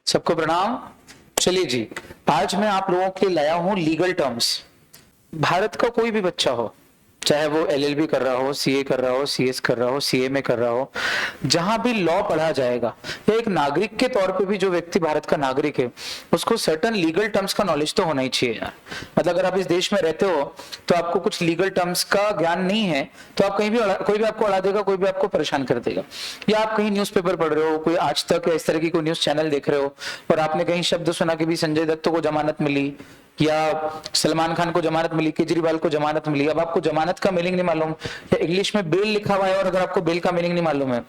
सबको प्रणाम। चलिए जी, आज मैं आप लोगों के लिए लाया हूं लीगल टर्म्स। भारत का कोई भी बच्चा हो, चाहे वो एलएलबी कर रहा हो, सीए कर रहा हो, सीएस कर रहा हो, सीएमए कर रहा हो, जहां भी लॉ पढ़ा जाएगा या एक नागरिक के तौर पे भी जो व्यक्ति भारत का नागरिक है उसको सर्टन लीगल टर्म्स का नॉलेज तो होना ही चाहिए यार। मतलब अगर आप इस देश में रहते हो तो आपको कुछ लीगल टर्म्स का ज्ञान नहीं है तो आप कहीं भी कोई भी आपको अड़ा देगा, कोई भी आपको परेशान कर देगा। या आप कहीं न्यूज़पेपर पढ़ रहे हो, कोई आज तक या इस तरह की कोई न्यूज चैनल देख रहे हो और आपने कहीं शब्द सुना कि भी संजय दत्त को जमानत मिली या सलमान खान को जमानत मिली, केजरीवाल को जमानत मिली। अब आपको जमानत का मीनिंग नहीं मालूम या इंग्लिश में बेल लिखा हुआ है और अगर आपको बेल का मीनिंग नहीं मालूम है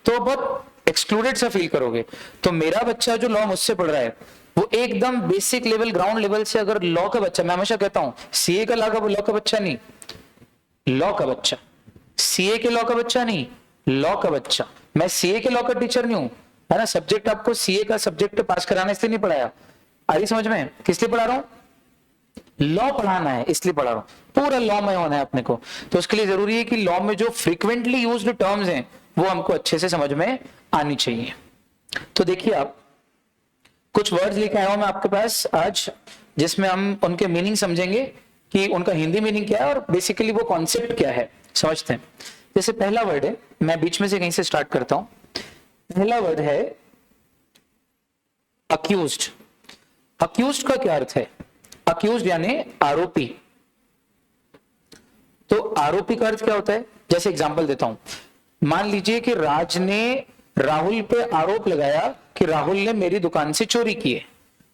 तो बहुत एक्सक्लूडेड सा फील करोगे। तो मेरा बच्चा जो लॉ मुझसे पढ़ रहा है वो एकदम बेसिक लेवल, ग्राउंड लेवल से अगर लॉ का बच्चा, मैं हमेशा कहता हूं सीए का लॉ का बच्चा नहीं, लॉ का बच्चा, सीए के लॉ का बच्चा नहीं, लॉ का बच्चा। मैं सीए के लॉ का टीचर नहीं हूं, है ना। सब्जेक्ट आपको सीए का सब्जेक्ट पास कराने से नहीं पढ़ाया। आई समझ में? किस लिए पढ़ा रहा हूं? लॉ पढ़ाना है इसलिए पढ़ा रहा हूं। पूरा लॉ में होना है अपने को, तो उसके लिए जरूरी है कि लॉ में जो फ्रीक्वेंटली यूज्ड टर्म्स हैं वो हमको अच्छे से समझ में आनी चाहिए। तो देखिए, आप कुछ वर्ड्स लेके आया हूं मैं आपके पास आज, जिसमें हम उनके मीनिंग समझेंगे कि उनका हिंदी मीनिंग क्या है और बेसिकली वो कॉन्सेप्ट क्या है, समझते हैं। जैसे पहला वर्ड है, मैं बीच में से कहीं से स्टार्ट करता हूं। पहला वर्ड है अक्यूज्ड। अक्यूज्ड का क्या अर्थ है? अक्यूज्ड यानी आरोपी। तो आरोपी का अर्थ क्या होता है? जैसे एग्जांपल देता हूं, मान लीजिए कि राज ने राहुल पे आरोप लगाया कि राहुल ने मेरी दुकान से चोरी की है।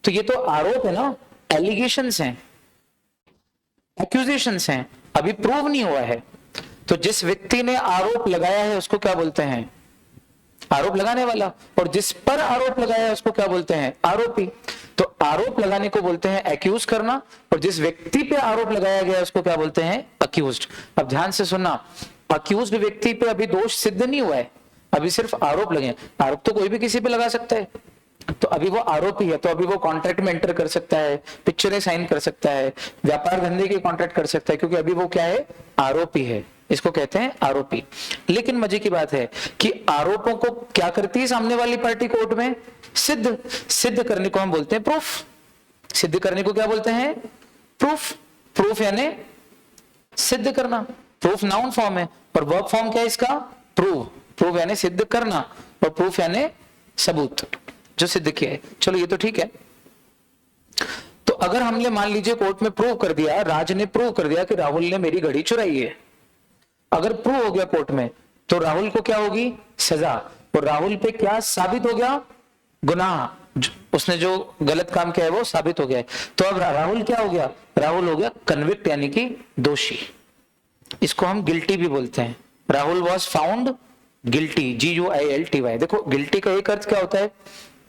तो ये तो आरोप है ना, एलिगेशंस हैं, एक्यूजेशंस हैं, अभी प्रूव नहीं हुआ है। तो जिस व्यक्ति ने आरोप लगाया है उसको क्या बोलते हैं? आरोप लगाने वाला। और जिस पर आरोप लगाया है उसको क्या बोलते हैं? आरोपी। तो आरोप लगाने को बोलते हैं एक्यूज करना, और जिस व्यक्ति पे आरोप लगाया गया है उसको क्या बोलते हैं? अक्यूज्ड। अब ध्यान से सुनना, अक्यूज्ड व्यक्ति पे अभी दोष सिद्ध नहीं हुआ है, अभी सिर्फ आरोप लगे। आरोप तो कोई भी किसी पे लगा सकता है, तो अभी वो आरोपी है, तो अभी वो कॉन्ट्रैक्ट में एंटर कर सकता है, पिक्चरें साइन कर सकता है, व्यापार धंधे के कॉन्ट्रैक्ट कर सकता है, क्योंकि अभी वो क्या है? आरोपी है। इसको कहते हैं आरोपी। लेकिन मजे की बात है कि आरोपों को क्या करती है सामने वाली पार्टी कोर्ट में? सिद्ध। सिद्ध करने को हम बोलते हैं प्रूफ। सिद्ध करने को क्या बोलते हैं? प्रूफ। प्रूफ यानी सिद्ध करना। प्रूफ नाउन फॉर्म है और वर्ब फॉर्म क्या है इसका? प्रूव। प्रूफ यानी सिद्ध करना और प्रूफ यानी सबूत, जो सिद्ध किया है। चलो ये तो ठीक है। तो अगर हमने मान लीजिए कोर्ट में प्रूव कर दिया, राज ने प्रूव कर दिया कि राहुल ने मेरी घड़ी चुराई है, अगर प्रूव हो गया कोर्ट में, तो राहुल को क्या होगी? सजा। और राहुल पे क्या साबित हो गया? गुनाह, उसने जो गलत काम किया है वो साबित हो गया है। तो अब राहुल क्या हो गया? राहुल हो गया कन्विक्ट यानी कि दोषी। इसको हम गिल्टी भी बोलते हैं। Rahul was found guilty, GUILTY। देखो गिल्टी का एक अर्थ क्या होता है?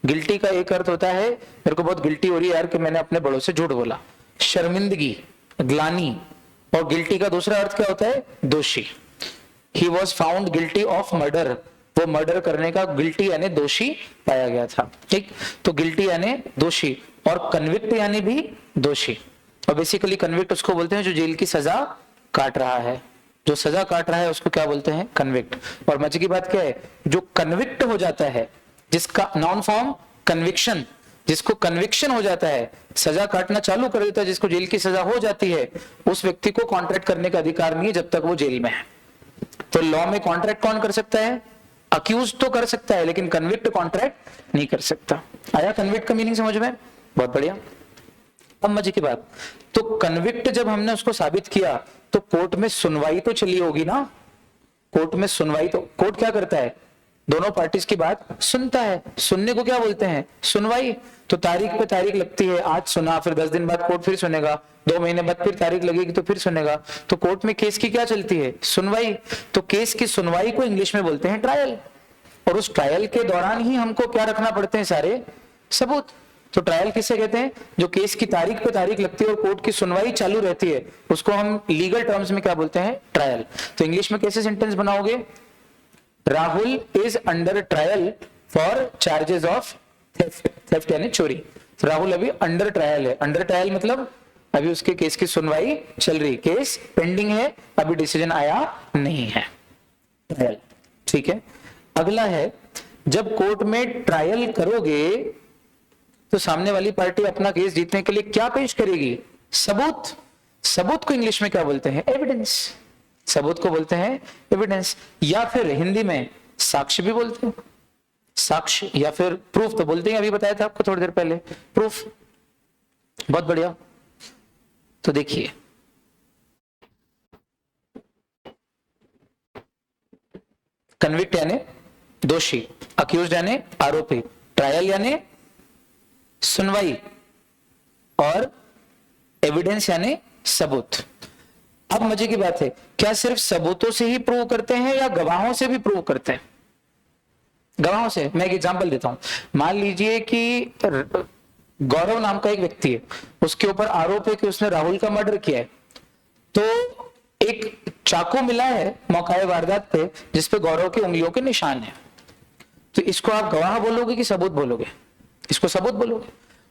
गिल्टी का एक अर्थ होता है, मेरे को बहुत गिल्टी हो रही है यार कि मैंने अपने बड़ों से झूठ बोला, शर्मिंदगी, ग्लानी। और गिल्टी का दूसरा अर्थ क्या होता है? दोषी। He was found guilty of murder, वो मर्डर करने का गिल्टी यानी दोषी पाया गया था। ठीक, तो गिल्टी यानी दोषी और कन्विक्ट यानी भी दोषी। और बेसिकली कन्विक्ट उसको बोलते हैं जो जेल की सजा काट रहा है, जो सजा काट रहा है उसको क्या बोलते हैं? कन्विक्ट। और मजे की बात क्या है? जो कन्विक्ट हो जाता है, जिसका नाउन फॉर्म कन्विक्शन, जिसको कन्विक्शन हो जाता है, सजा काटना चालू कर देता है, जिसको जेल की सजा हो जाती है, उस व्यक्ति को कॉन्ट्रैक्ट करने का अधिकार नहीं है जब तक वो जेल में है। तो लॉ में कॉन्ट्रैक्ट कौन कर सकता है? अक्यूज तो कर सकता है, लेकिन कन्विक्ट कॉन्ट्रैक्ट नहीं कर सकता। आया कन्विक्ट का मीनिंग समझ में? बहुत बढ़िया। अब मजे की बात, तो कन्विक्ट जब हमने उसको साबित किया तो कोर्ट में सुनवाई तो चली होगी ना। कोर्ट में सुनवाई, तो कोर्ट क्या करता है? दोनों पार्टीज की बात सुनता है। सुनने को क्या बोलते हैं? सुनवाई। तो तारीख पे तारीख लगती है, आज सुना, फिर 10 दिन बाद कोर्ट फिर सुनेगा, 2 महीने बाद फिर तारीख लगेगी तो फिर सुनेगा। तो कोर्ट में केस की क्या चलती है? सुनवाई। तो केस की सुनवाई को इंग्लिश में बोलते हैं ट्रायल। और उस ट्रायल के दौरान ही हमको क्या रखना पड़ते हैं? सारे सबूत। तो ट्रायल किसे कहते हैं? जो केस की तारीख पे तारीख लगती है और कोर्ट की सुनवाई चालू रहती है, उसको हम लीगल टर्म्स में क्या बोलते हैं? ट्रायल। तो इंग्लिश में कैसे सेंटेंस बनाओगे? Rahul is under trial for charges of theft. Theft यानी चोरी। तो राहुल अभी अंडर ट्रायल है। अंडर ट्रायल मतलब अभी उसके केस की सुनवाई चल रही, केस पेंडिंग है, अभी डिसीजन आया नहीं है। ट्रायल, ठीक है। अगला है, जब कोर्ट में ट्रायल करोगे तो सामने वाली पार्टी अपना केस जीतने के लिए क्या पेश करेगी? सबूत। सबूत को इंग्लिश में क्या बोलते हैं? एविडेंस। सबूत को बोलते हैं एविडेंस, या फिर हिंदी में साक्ष्य भी बोलते हैं। साक्ष्य या फिर प्रूफ तो बोलते हैं, अभी बताया था आपको थोड़ी देर पहले, प्रूफ। बहुत बढ़िया। तो देखिए, कन्विक्ट यानी दोषी, अक्यूज्ड यानी आरोपी, ट्रायल यानी सुनवाई, और एविडेंस यानी सबूत। अब मजे की बात है, क्या सिर्फ सबूतों से ही प्रूव करते हैं या गवाहों से भी प्रूव करते हैं? गवाहों से। मैं एक एग्जांपल देता हूं। मान लीजिए कि गौरव नाम का एक व्यक्ति है, उसके ऊपर आरोप है कि उसने राहुल का मर्डर किया है, तो एक चाकू मिला है मौका वारदात पे जिसपे गौरव की उंगलियों के निशान है। तो इसको आप गवाह बोलोगे कि सबूत बोलोगे? इसको सबूत बोलोगे।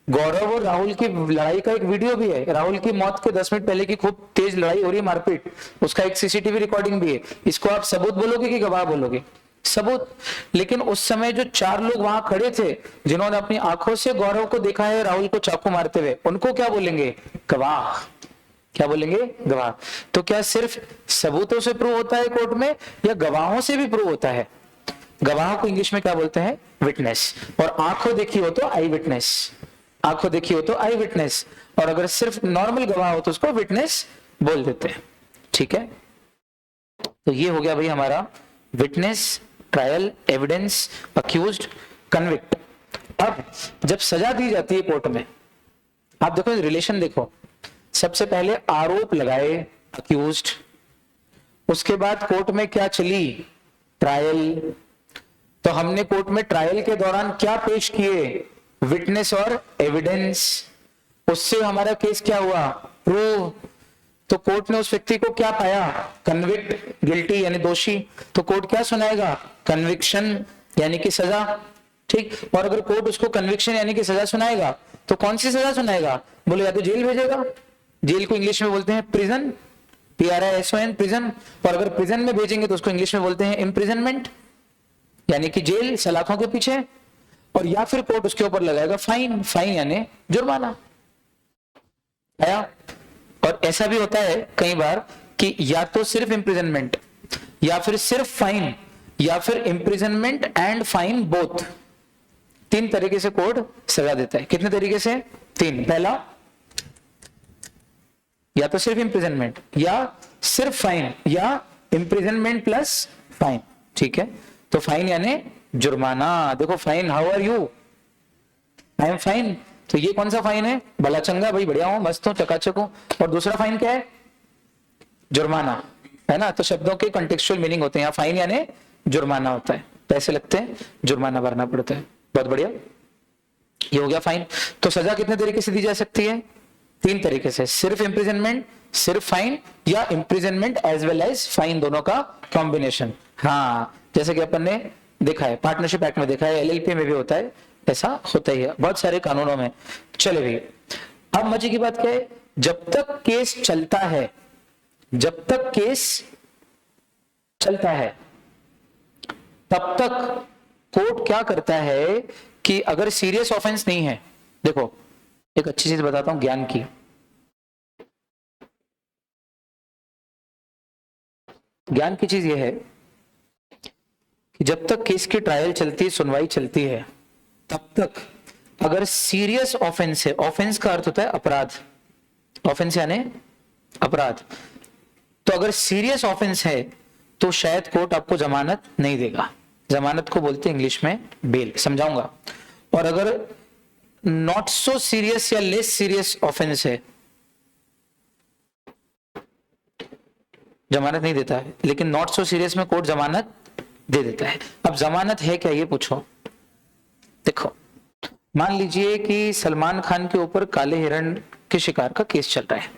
गौरव और राहुल की लड़ाई का एक वीडियो भी है, राहुल की मौत के 10 मिनट पहले की खूब तेज लड़ाई हो रही है, मारपीट, उसका एक सीसीटीवी रिकॉर्डिंग भी है। इसको आप सबूत बोलोगे कि गवाह बोलोगे? सबूत। लेकिन उस समय जो 4 लोग वहां खड़े थे जिन्होंने अपनी आंखों से गौरव को देखा है राहुल को चाकू मारते हुए, उनको क्या बोलेंगे? गवाह। क्या बोलेंगे? गवाह। तो क्या सिर्फ सबूतों से प्रूव होता है कोर्ट में या गवाहों से भी प्रूव होता है? गवाह को इंग्लिश में क्या बोलते हैं? विटनेस। और आंखों देखी हो तो आई विटनेस। आंखों देखी हो तो आई विटनेस, और अगर सिर्फ नॉर्मल गवाह हो तो उसको विटनेस बोल देते हैं। ठीक है, तो ये हो गया भाई हमारा witness, trial, evidence, accused, convict. अब जब सजा दी जाती है कोर्ट में, आप देखो रिलेशन देखो, सबसे पहले आरोप लगाए अक्यूज्ड, उसके बाद कोर्ट में क्या चली? ट्रायल। तो हमने कोर्ट में ट्रायल के दौरान क्या पेश किए? विटनेस और एविडेंस। उससे हमारा केस क्या हुआ? प्रूव। तो कोर्ट ने उस व्यक्ति को क्या पाया? कन्विक्ट, गिल्टी यानी दोषी। तो कोर्ट क्या सुनाएगा? कन्विक्शन यानी कि सजा। ठीक। और अगर कोर्ट उसको कन्विक्शन यानी कि सजा सुनाएगा तो कौन सी सजा सुनाएगा? बोले या तो जेल भेजेगा, जेल को इंग्लिश में बोलते हैं प्रिजन, PRISON, प्रिजन। और अगर प्रिजन में भेजेंगे तो उसको इंग्लिश में बोलते हैं इम्प्रिजनमेंट, यानी कि जेल, सलाखों के पीछे। और या फिर कोर्ट उसके ऊपर लगाएगा फाइन। फाइन यानी जुर्माना। आया? और ऐसा भी होता है कई बार कि या तो सिर्फ इम्प्रिजनमेंट, या फिर सिर्फ फाइन, या फिर इम्प्रिजनमेंट एंड फाइन बोथ। 3 तरीके से कोर्ट सजा देता है। कितने तरीके से? 3। पहला, या तो सिर्फ इम्प्रिजनमेंट, या सिर्फ फाइन, या इम्प्रिजनमेंट प्लस फाइन। ठीक है, तो फाइन यानी जुर्माना। देखो fine, how are you? I am fine. तो ये कौन सा फाइन है? भला चंगा भाई, बढ़िया हूं, मस्त हूं, चकाचक हूं। और दूसरा फाइन क्या है? जुर्माना, है ना? तो शब्दों के कॉन्टेक्चुअल मीनिंग होते हैं। यहाँ फाइन यानी जुर्माना होता है, पैसे लगते हैं, जुर्माना भरना पड़ता है। बहुत बढ़िया, ये हो गया फाइन। तो सजा कितने तरीके से दी जा सकती है? 3 तरीके से, सिर्फ इम्प्रिजनमेंट, सिर्फ फाइन, या imprisonment as well as fine, दोनों का कॉम्बिनेशन। हाँ, जैसे कि अपन ने देखा है, पार्टनरशिप एक्ट में देखा है, LLP में भी होता है, ऐसा होता ही है बहुत सारे कानूनों में। चले भाई, अब मजे की बात क्या है? जब तक केस चलता है, जब तक केस चलता है, तब तक कोर्ट क्या करता है कि अगर सीरियस ऑफेंस नहीं है, देखो एक अच्छी चीज बताता हूं ज्ञान की। ज्ञान की चीज यह है कि जब तक केस की ट्रायल चलती है, सुनवाई चलती है, तब तक अगर सीरियस ऑफेंस है, ऑफेंस का अर्थ होता है अपराध, ऑफेंस यानी अपराध, तो अगर सीरियस ऑफेंस है तो शायद कोर्ट आपको जमानत नहीं देगा। जमानत को बोलते हैं इंग्लिश में बेल, समझाऊंगा। और अगर नॉट सो सीरियस या लेस सीरियस ऑफेंस है, जमानत नहीं देता है, लेकिन नॉट सो सीरियस में कोर्ट जमानत दे देता है। अब जमानत है क्या ये पूछो। देखो, मान लीजिए कि सलमान खान के ऊपर काले हिरण के शिकार का केस चल रहा है,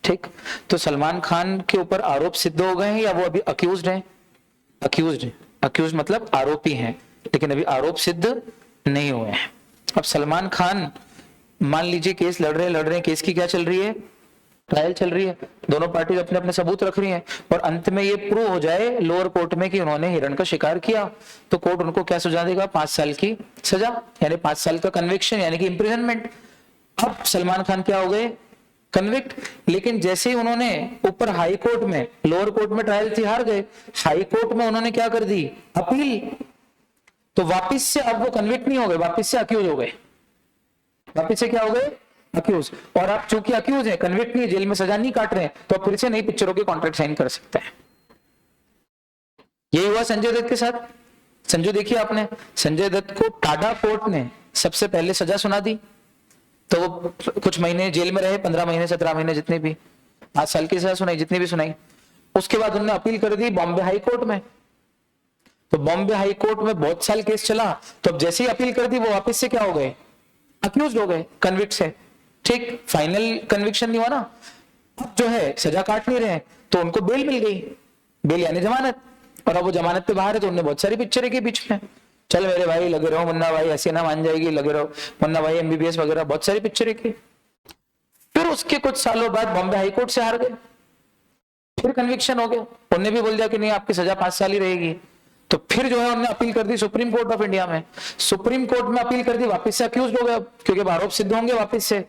ठीक? तो सलमान खान के ऊपर आरोप सिद्ध हो गए हैं या वो अभी अक्यूज्ड हैं? अक्यूज्ड है। अक्यूज्ड मतलब आरोपी हैं, लेकिन अभी आरोप सिद्ध नहीं हुए हैं। अब सलमान खान मान लीजिए केस लड़ रहे हैं, केस की क्या चल रही है? ट्रायल चल रही है, दोनों पार्टी अपने अपने सबूत रख रही हैं, और अंत में ये प्रूव हो जाए लोअर कोर्ट में कि उन्होंने हिरण का शिकार किया, तो कोर्ट उनको क्या सजा देगा? 5 साल की सजा, यानी 5 साल का कन्विक्शन, यानी कि इंप्रिजनमेंट। अब सलमान खान क्या हो गए? कन्विक्ट। लेकिन जैसे ही उन्होंने ऊपर हाई कोर्ट में, लोअर कोर्ट में ट्रायल थी, हार गए, हाई कोर्ट में उन्होंने क्या कर दी? अपील। तो वापिस से अब वो कन्विक्ट नहीं हो गए, वापिस से अक्यूज हो गए। वापिस से क्या हो गए? अक्यूज। और आप चूंकि अक्यूज है, कन्विक्ट नहीं, जेल में सजा नहीं काट रहे हैं, तो आप फिर से नई पिक्चरों के कॉन्ट्रैक्ट साइन कर सकते हैं। यही हुआ संजय दत्त के साथ। संजय देखिए आपने, संजय दत्त को टाडा कोर्ट ने सबसे पहले सजा सुना दी, तो वो कुछ महीने जेल में रहे, 15 महीने 17 महीने, जितने भी 5 साल की सजा सुनाई, जितनी भी सुनाई। उसके बाद उन्होंने अपील कर दी बॉम्बे हाई कोर्ट में, तो बॉम्बे हाई कोर्ट में बहुत साल केस चला, तो अब जैसे ही अपील कर दी वो वापस से क्या हो गए? अक्यूज हो गए, कन्विक्ट से। ठीक, फाइनल कन्विक्शन नहीं हुआ ना, अब जो है सजा काट नहीं रहे, तो उनको बेल मिल गई, बेल यानी जमानत, और अब वो जमानत पे बाहर है, तो उन्होंने बहुत सारी पिक्चरें की बीच में, चल मेरे भाई लगे रहो, मुन्ना भाई ऐसे ना मान जाएगी, लगे रहो, मुन्ना भाई MBBS वगैरह, बहुत सारी पिक्चरें की। फिर उसके कुछ सालों बाद बॉम्बे हाई कोर्ट से हार गए, फिर कन्विक्शन हो गया, उन्होंने भी बोल दिया कि नहीं आपकी सजा 5 साल ही रहेगी, तो फिर जो है उन्होंने अपील कर दी सुप्रीम कोर्ट ऑफ इंडिया में, सुप्रीम कोर्ट में अपील कर दी, वापस से अक्यूज हो गए, क्योंकि आरोप सिद्ध होंगे, वापस से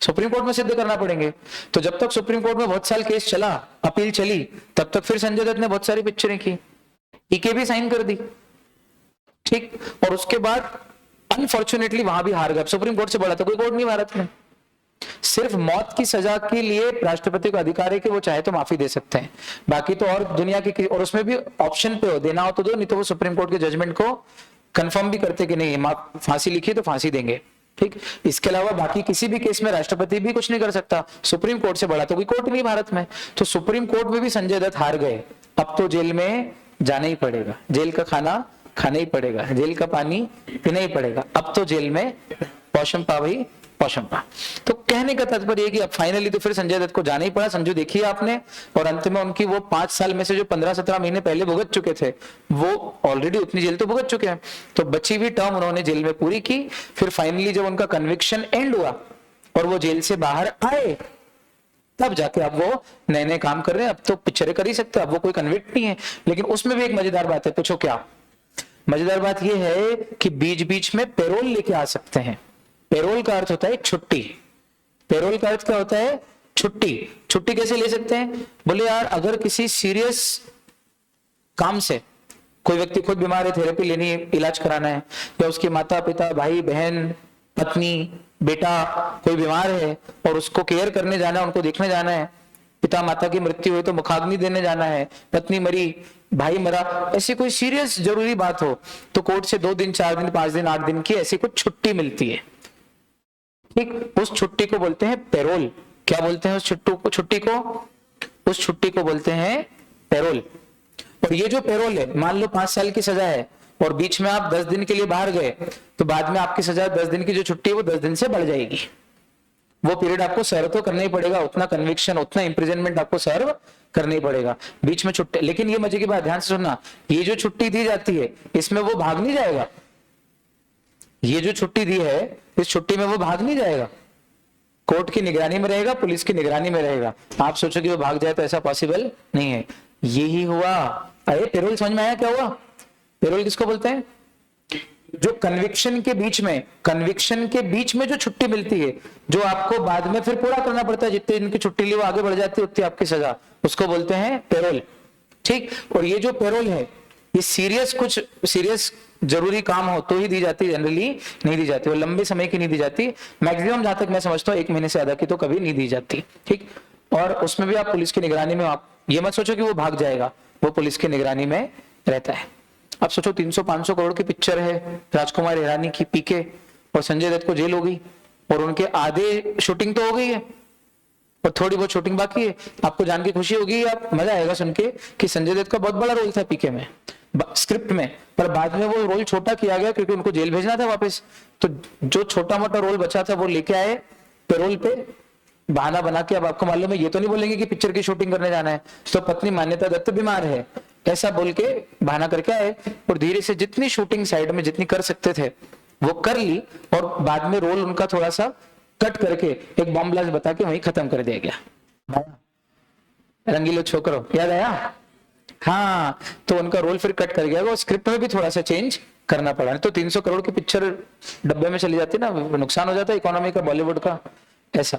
सुप्रीम कोर्ट में सिद्ध करना पड़ेंगे। तो जब तक सुप्रीम कोर्ट में बहुत साल केस चला, अपील चली, तब तक फिर संजय दत्त ने बहुत सारी पिक्चरें की, EK भी साइन कर दी। ठीक, और उसके बाद अनफॉर्चुनेटली वहां भी हार गए, सुप्रीम कोर्ट से बड़ा तो कोई कोर्ट नहीं भारत में। सिर्फ मौत की सजा के लिए राष्ट्रपति को अधिकार है कि वो चाहे तो माफी दे सकते हैं, बाकी तो और दुनिया की, और उसमें भी ऑप्शन पे हो, देना हो तो दो, नहीं तो वो सुप्रीम कोर्ट के जजमेंट को कंफर्म भी करते कि नहीं फांसी लिखी तो फांसी देंगे। ठीक, इसके अलावा बाकी किसी भी केस में राष्ट्रपति भी कुछ नहीं कर सकता, सुप्रीम कोर्ट से बड़ा तो कोई कोर्ट नहीं भारत में। तो सुप्रीम कोर्ट में भी संजय दत्त हार गए, अब तो जेल में जाना ही पड़ेगा, जेल का खाना खाना ही पड़ेगा, जेल का पानी पीना ही पड़ेगा, अब तो जेल में पौशंपा भाई पौशंपा। तो कहने का तात्पर्य है कि अब फाइनली तो फिर संजय दत्त को जाना ही पड़ा, संजू देखिए आपने, और अंत में उनकी वो 5 साल में से जो 15-17 महीने पहले भुगत चुके थे, वो ऑलरेडी उतनी जेल तो भुगत चुके हैं, तो बची हुई टर्म उन्होंने जेल में पूरी की। फिर फाइनली जब उनका कन्विक्शन एंड हुआ और वो जेल से बाहर आए, तब जाके अब वो नए नए काम कर रहे हैं, अब तो पिक्चरें कर ही सकते, अब वो कोई कन्विक्ट नहीं है। लेकिन उसमें भी एक मजेदार बात है, पूछो क्या? मजेदार बात यह है कि बीच बीच में पेरोल लेके आ सकते हैं। पेरोल का अर्थ होता है छुट्टी, पेरोल का अर्थ क्या होता है? छुट्टी। छुट्टी कैसे ले सकते हैं? बोले यार अगर किसी सीरियस काम से कोई व्यक्ति खुद बीमार है, थेरेपी लेनी है, इलाज कराना है, या उसके माता पिता भाई बहन पत्नी बेटा कोई बीमार है और उसको केयर करने जाना है, उनको देखने जाना है, पिता माता की मृत्यु हुई तो मुखाग्नि देने जाना है, पत्नी मरी भाई मरा, ऐसी कोई सीरियस जरूरी बात हो तो कोर्ट से 2 दिन 4 दिन 5 दिन 8 दिन की ऐसी कुछ छुट्टी मिलती है। ठीक, उस छुट्टी को बोलते हैं पेरोल। क्या बोलते हैं उस छुट्टी को? उस छुट्टी को बोलते हैं पेरोल। और ये जो पेरोल है, मान लो 5 साल की सजा है और बीच में आप 10 दिन के लिए बाहर गए, तो बाद में आपकी सजा 10 दिन की जो छुट्टी है वो 10 दिन से बढ़ जाएगी। वो पीरियड आपको सर्व तो करना ही पड़ेगा, उतना कन्विक्शन उतना इंप्रिजनमेंट आपको सर्व करना ही पड़ेगा, बीच में छुट्टी। लेकिन ये मजे की बात ध्यान से सुनना, ये जो छुट्टी दी जाती है इसमें वो भाग नहीं जाएगा। ये जो छुट्टी दी है इस छुट्टी में वो भाग नहीं जाएगा, कोर्ट की निगरानी में रहेगा, पुलिस की निगरानी में रहेगा। आप सोचो कि वो भाग जाए तो ऐसा पॉसिबल नहीं है। यही हुआ। अरे पेरोल समझ में आया क्या हुआ? पेरोल किसको बोलते हैं? जो कन्विक्शन के बीच में जो छुट्टी मिलती है, जो आपको बाद में फिर पूरा करना पड़ता है, जितने दिन की छुट्टी ली वो आगे बढ़ जाती है उतनी आपकी सजा, उसको बोलते हैं पेरोल। ठीक, और ये जो पेरोल है ये सीरियस जरूरी काम हो तो ही दी जाती, जनरली नहीं दी जाती, वो लंबे समय की नहीं दी जाती, मैक्सिमम जहां तक मैं समझता हूँ 1 महीने से ज्यादा की तो कभी नहीं दी जाती। ठीक, और उसमें भी आप पुलिस की निगरानी में, आप ये मत सोचो कि वो भाग जाएगा, वो पुलिस की निगरानी में रहता है। अब सोचो 300-500 करोड़ की पिक्चर है राजकुमार हिरानी की पीके, और संजय दत्त को जेल हो गई और उनके आधे शूटिंग तो हो गई है और थोड़ी बहुत शूटिंग बाकी है। आपको जान के खुशी होगी, आप मजा आएगा सुन के कि संजय दत्त का बहुत बड़ा रोल था पीके में स्क्रिप्ट में, पर बाद में वो रोल छोटा किया गया क्योंकि उनको जेल भेजना था वापस, तो जो छोटा मोटा रोल बचा था वो लेके आए पेरोल पे, बहाना बना के। अब आपको मालूम है ये तो नहीं बोलेंगे कि पिक्चर की शूटिंग करने जाना है, तो पत्नी मान्यता दत्त बीमार है ऐसा बोल के बहाना करके आए, और धीरे से जितनी शूटिंग साइड में जितनी कर सकते थे वो कर ली, और बाद में रोल उनका थोड़ा सा कट करके एक बॉम्ब ब्लास्ट बता के वहीं खत्म कर दिया गया। रंगीलो छोकरो याद आया? हाँ, तो उनका रोल फिर कट कर गया, वो स्क्रिप्ट में भी थोड़ा सा चेंज करना पड़ा। तो 300 करोड़ की पिक्चर डब्बे में चली जाती ना, नुकसान हो जाता है इकोनॉमी का, बॉलीवुड का। ऐसा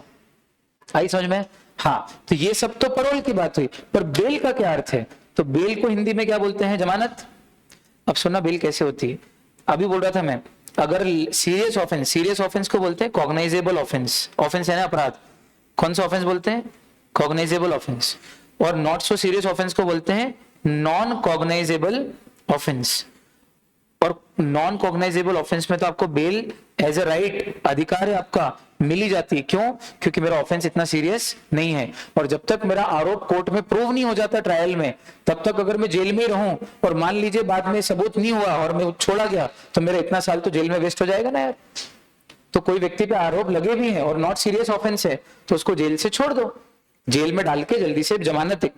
आई समझ में? हाँ, तो ये सब तो परोल की बात हुई, पर बेल का क्या अर्थ है? तो बेल को हिंदी में क्या बोलते हैं? जमानत। अब सुनना बेल कैसे होती है। अभी बोल रहा था मैं, अगर सीरियस ऑफेंस को बोलते हैं कॉग्नाइजेबल ऑफेंस। ऑफेंस है ना, अपराध। कौन सा ऑफेंस बोलते हैं? Cognisable offence. और नॉट सो सीरियस ऑफेंस को बोलते हैं नॉन कॉग्नाइजेबल ऑफेंस। और नॉन कॉग्नाइजेबल ऑफेंस में तो आपको बेल एज ए राइट, अधिकार है आपका, मिल ही जाती है। क्यों? क्योंकि मेरा ऑफेंस इतना सीरियस नहीं है, और जब तक मेरा आरोप कोर्ट में प्रूव नहीं हो जाता ट्रायल में, तब तक अगर मैं जेल में ही रहूं और मान लीजिए बाद में सबूत नहीं हुआ और मैं छोड़ा गया, तो मेरा इतना साल तो जेल में वेस्ट हो जाएगा ना यार। तो कोई व्यक्ति पे आरोप लगे भी हैं और नॉट सीरियस ऑफेंस है, तो उसको जेल से छोड़ दो, जेल में डाल के जल्दी से जमानत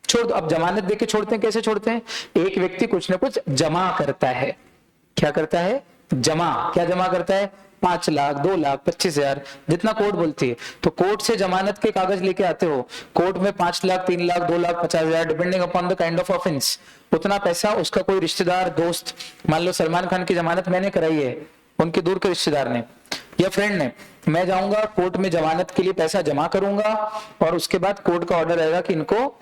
छोड़ दो। अब जमानत देके छोड़ते हैं, कैसे छोड़ते हैं? एक व्यक्ति कुछ ना कुछ जमा करता है। क्या करता है? जमा। क्या जमा करता है? 5 लाख, 2 लाख, 25,000, जितना कोर्ट बोलती है। तो कोर्ट से जमानत के कागज लेके आते हो, कोर्ट में 5 lakh, 3 lakh, 2 lakh, 50,000, depending upon the kind of offence, उतना पैसा उसका कोई रिश्तेदार, दोस्त, मान लो सलमान खान की जमानत मैंने कराई है, उनके दूर के रिश्तेदार ने या फ्रेंड ने, मैं जाऊंगा कोर्ट में जमानत के लिए पैसा जमा करूंगा, और उसके बाद कोर्ट का ऑर्डर आएगा कि इनको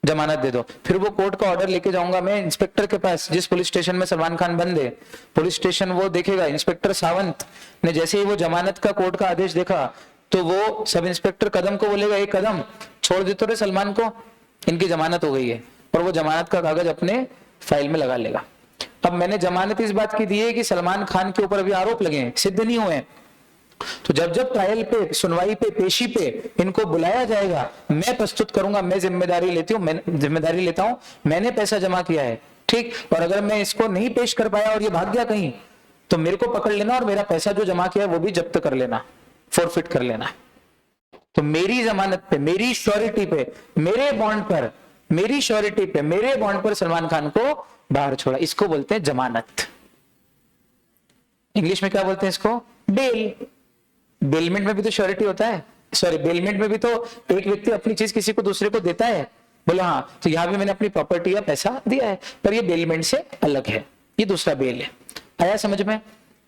जमानत दे दो। फिर वो कोर्ट का ऑर्डर लेके जाऊंगा मैं इंस्पेक्टर के पास, जिस पुलिस स्टेशन में सलमान खान बंद है, पुलिस स्टेशन वो देखेगा, इंस्पेक्टर सावंत ने जैसे ही वो जमानत का कोर्ट का आदेश देखा, तो वो सब इंस्पेक्टर कदम को बोलेगा, एक कदम छोड़ देते रे सलमान को, इनकी जमानत हो गई है, और वो जमानत का कागज अपने फाइल में लगा लेगा। अब मैंने जमानत इस बात की दी है कि सलमान खान के ऊपर अभी आरोप लगे हैं, सिद्ध नहीं हुए हैं, तो जब जब ट्रायल पे, सुनवाई पे, पेशी पे इनको बुलाया जाएगा, मैं प्रस्तुत करूंगा, मैं जिम्मेदारी लेता हूं, मैंने पैसा जमा किया है, ठीक। और अगर मैं इसको नहीं पेश कर पाया और ये भाग गया कहीं, तो मेरे को पकड़ लेना और मेरा पैसा जो जमा किया है वो भी जब्त कर लेना, फोरफिट कर लेना। तो मेरी जमानत पे, मेरी श्योरिटी पे, मेरे बॉन्ड पर, मेरी श्योरिटी पे, मेरे बॉन्ड पर सलमान खान को बाहर छोड़ा, इसको बोलते हैं जमानत। इंग्लिश में क्या बोलते हैं इसको? बेल। बेलमेंट में भी तो श्योरिटी होता है, सॉरी, बेलमेंट में भी तो एक व्यक्ति अपनी चीज किसी को दूसरे को देता है, बोला हाँ, तो यहां भी मैंने अपनी प्रॉपर्टी या पैसा दिया है, पर ये बेलमेंट से अलग है, ये दूसरा बेल है। आया समझ में?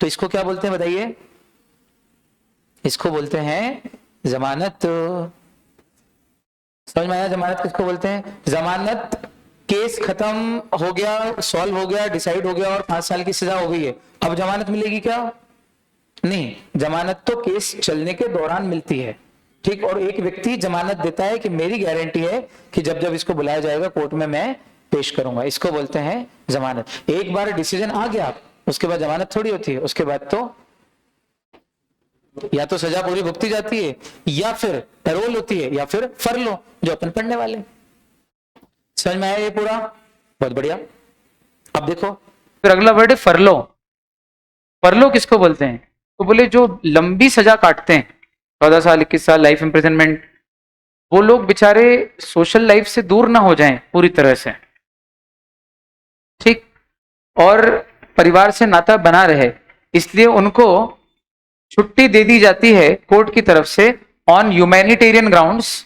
तो इसको क्या बोलते हैं बताइए? इसको बोलते हैं जमानत। समझ में आया? जमानत किसको बोलते हैं? जमानत, केस खत्म हो गया, सॉल्व हो गया, डिसाइड हो गया और 5 साल की सजा हो गई है, अब जमानत मिलेगी क्या? नहीं, जमानत तो केस चलने के दौरान मिलती है, ठीक। और एक व्यक्ति जमानत देता है कि मेरी गारंटी है कि जब जब इसको बुलाया जाएगा कोर्ट में मैं पेश करूंगा, इसको बोलते हैं जमानत। एक बार डिसीजन आ गया, उसके बाद जमानत थोड़ी होती है, उसके बाद तो या तो सजा पूरी भुगती जाती है, या फिर पैरोल होती है, या फिर फरलो, जो अपन पढ़ने वाले। समझ में आया ये पूरा? बहुत बढ़िया। अब देखो फिर अगला वर्ड है फरलो। फरलो किसको बोलते हैं? तो बोले जो लंबी सजा काटते हैं, 14 साल, 21 साल, लाइफ इंप्रिजनमेंट, वो लोग बेचारे सोशल लाइफ से दूर ना हो जाएं पूरी तरह से, ठीक, और परिवार से नाता बना रहे, इसलिए उनको छुट्टी दे दी जाती है कोर्ट की तरफ से ऑन ह्यूमैनिटेरियन ग्राउंड्स।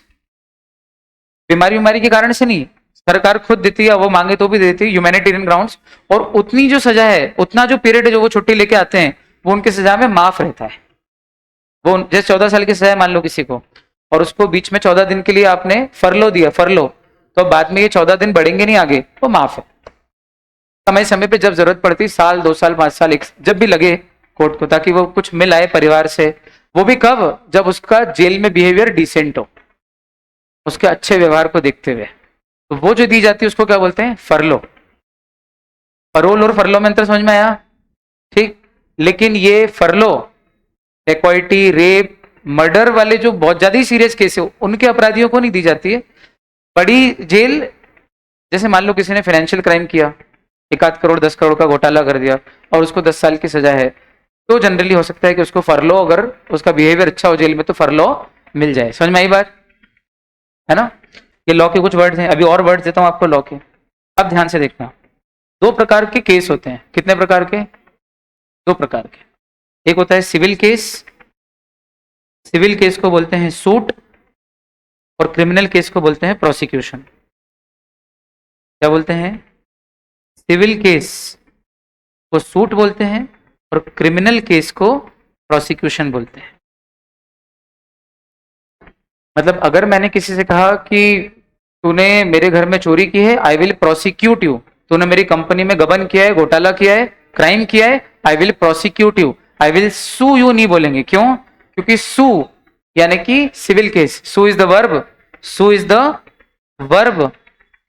बीमारी के कारण से नहीं, सरकार खुद देती है, वो मांगे तो भी देती है, ह्यूमैनिटेरियन ग्राउंड्स। और उतनी जो सजा है, उतना जो पीरियड है जो वो छुट्टी लेके आते हैं, वो उनकी सजा में माफ रहता है। वो जैसे 14 साल की सजा मान लो किसी को, और उसको बीच में 14 दिन के लिए आपने फरलो दिया, फरलो, तो बाद में ये 14 दिन बढ़ेंगे नहीं आगे, वो माफ है। समय समय पे जब जरूरत पड़ती, साल, 2 साल, 5 साल, जब भी लगे कोर्ट को, ताकि वो कुछ मिल आए परिवार से, वो भी कब? जब उसका जेल में बिहेवियर डिसेंट हो, उसके अच्छे व्यवहार को देखते हुए, तो वो जो दी जाती है उसको क्या बोलते हैं? फरलो। परोल और फरलो में अंतर समझ में आया? ठीक। लेकिन ये फरलो डेकॉइटी, रेप, मर्डर वाले जो बहुत ज्यादा ही सीरियस केस है, उनके अपराधियों को नहीं दी जाती है। बड़ी जेल, जैसे मान लो किसी ने फाइनेंशियल क्राइम किया, 1 करोड़ 10 करोड़ का घोटाला कर दिया और उसको 10 साल की सजा है, तो जनरली हो सकता है कि उसको फरलो, अगर उसका बिहेवियर अच्छा हो जेल में, तो फरलो मिल जाए। समझ में आई बात? है ना? ये लॉ के कुछ वर्ड्स हैं, अभी और वर्ड्स देता हूं आपको लॉ के। अब ध्यान से देखना, 2 प्रकार के केस होते हैं। कितने प्रकार के? 2 प्रकार के। एक होता है सिविल केस, सिविल केस को बोलते हैं सूट, और क्रिमिनल केस को बोलते हैं प्रोसिक्यूशन। क्या बोलते हैं? सिविल केस को सूट बोलते हैं और क्रिमिनल केस को प्रोसिक्यूशन बोलते हैं। मतलब अगर मैंने किसी से कहा कि तूने मेरे घर में चोरी की है, आई विल प्रोसिक्यूट यू, तूने मेरी कंपनी में गबन किया है, घोटाला किया है, क्राइम किया है, I will prosecute you, I will sue you नहीं बोलेंगे। क्यों? क्योंकि सू यानी कि civil case, sue is the verb, sue is the verb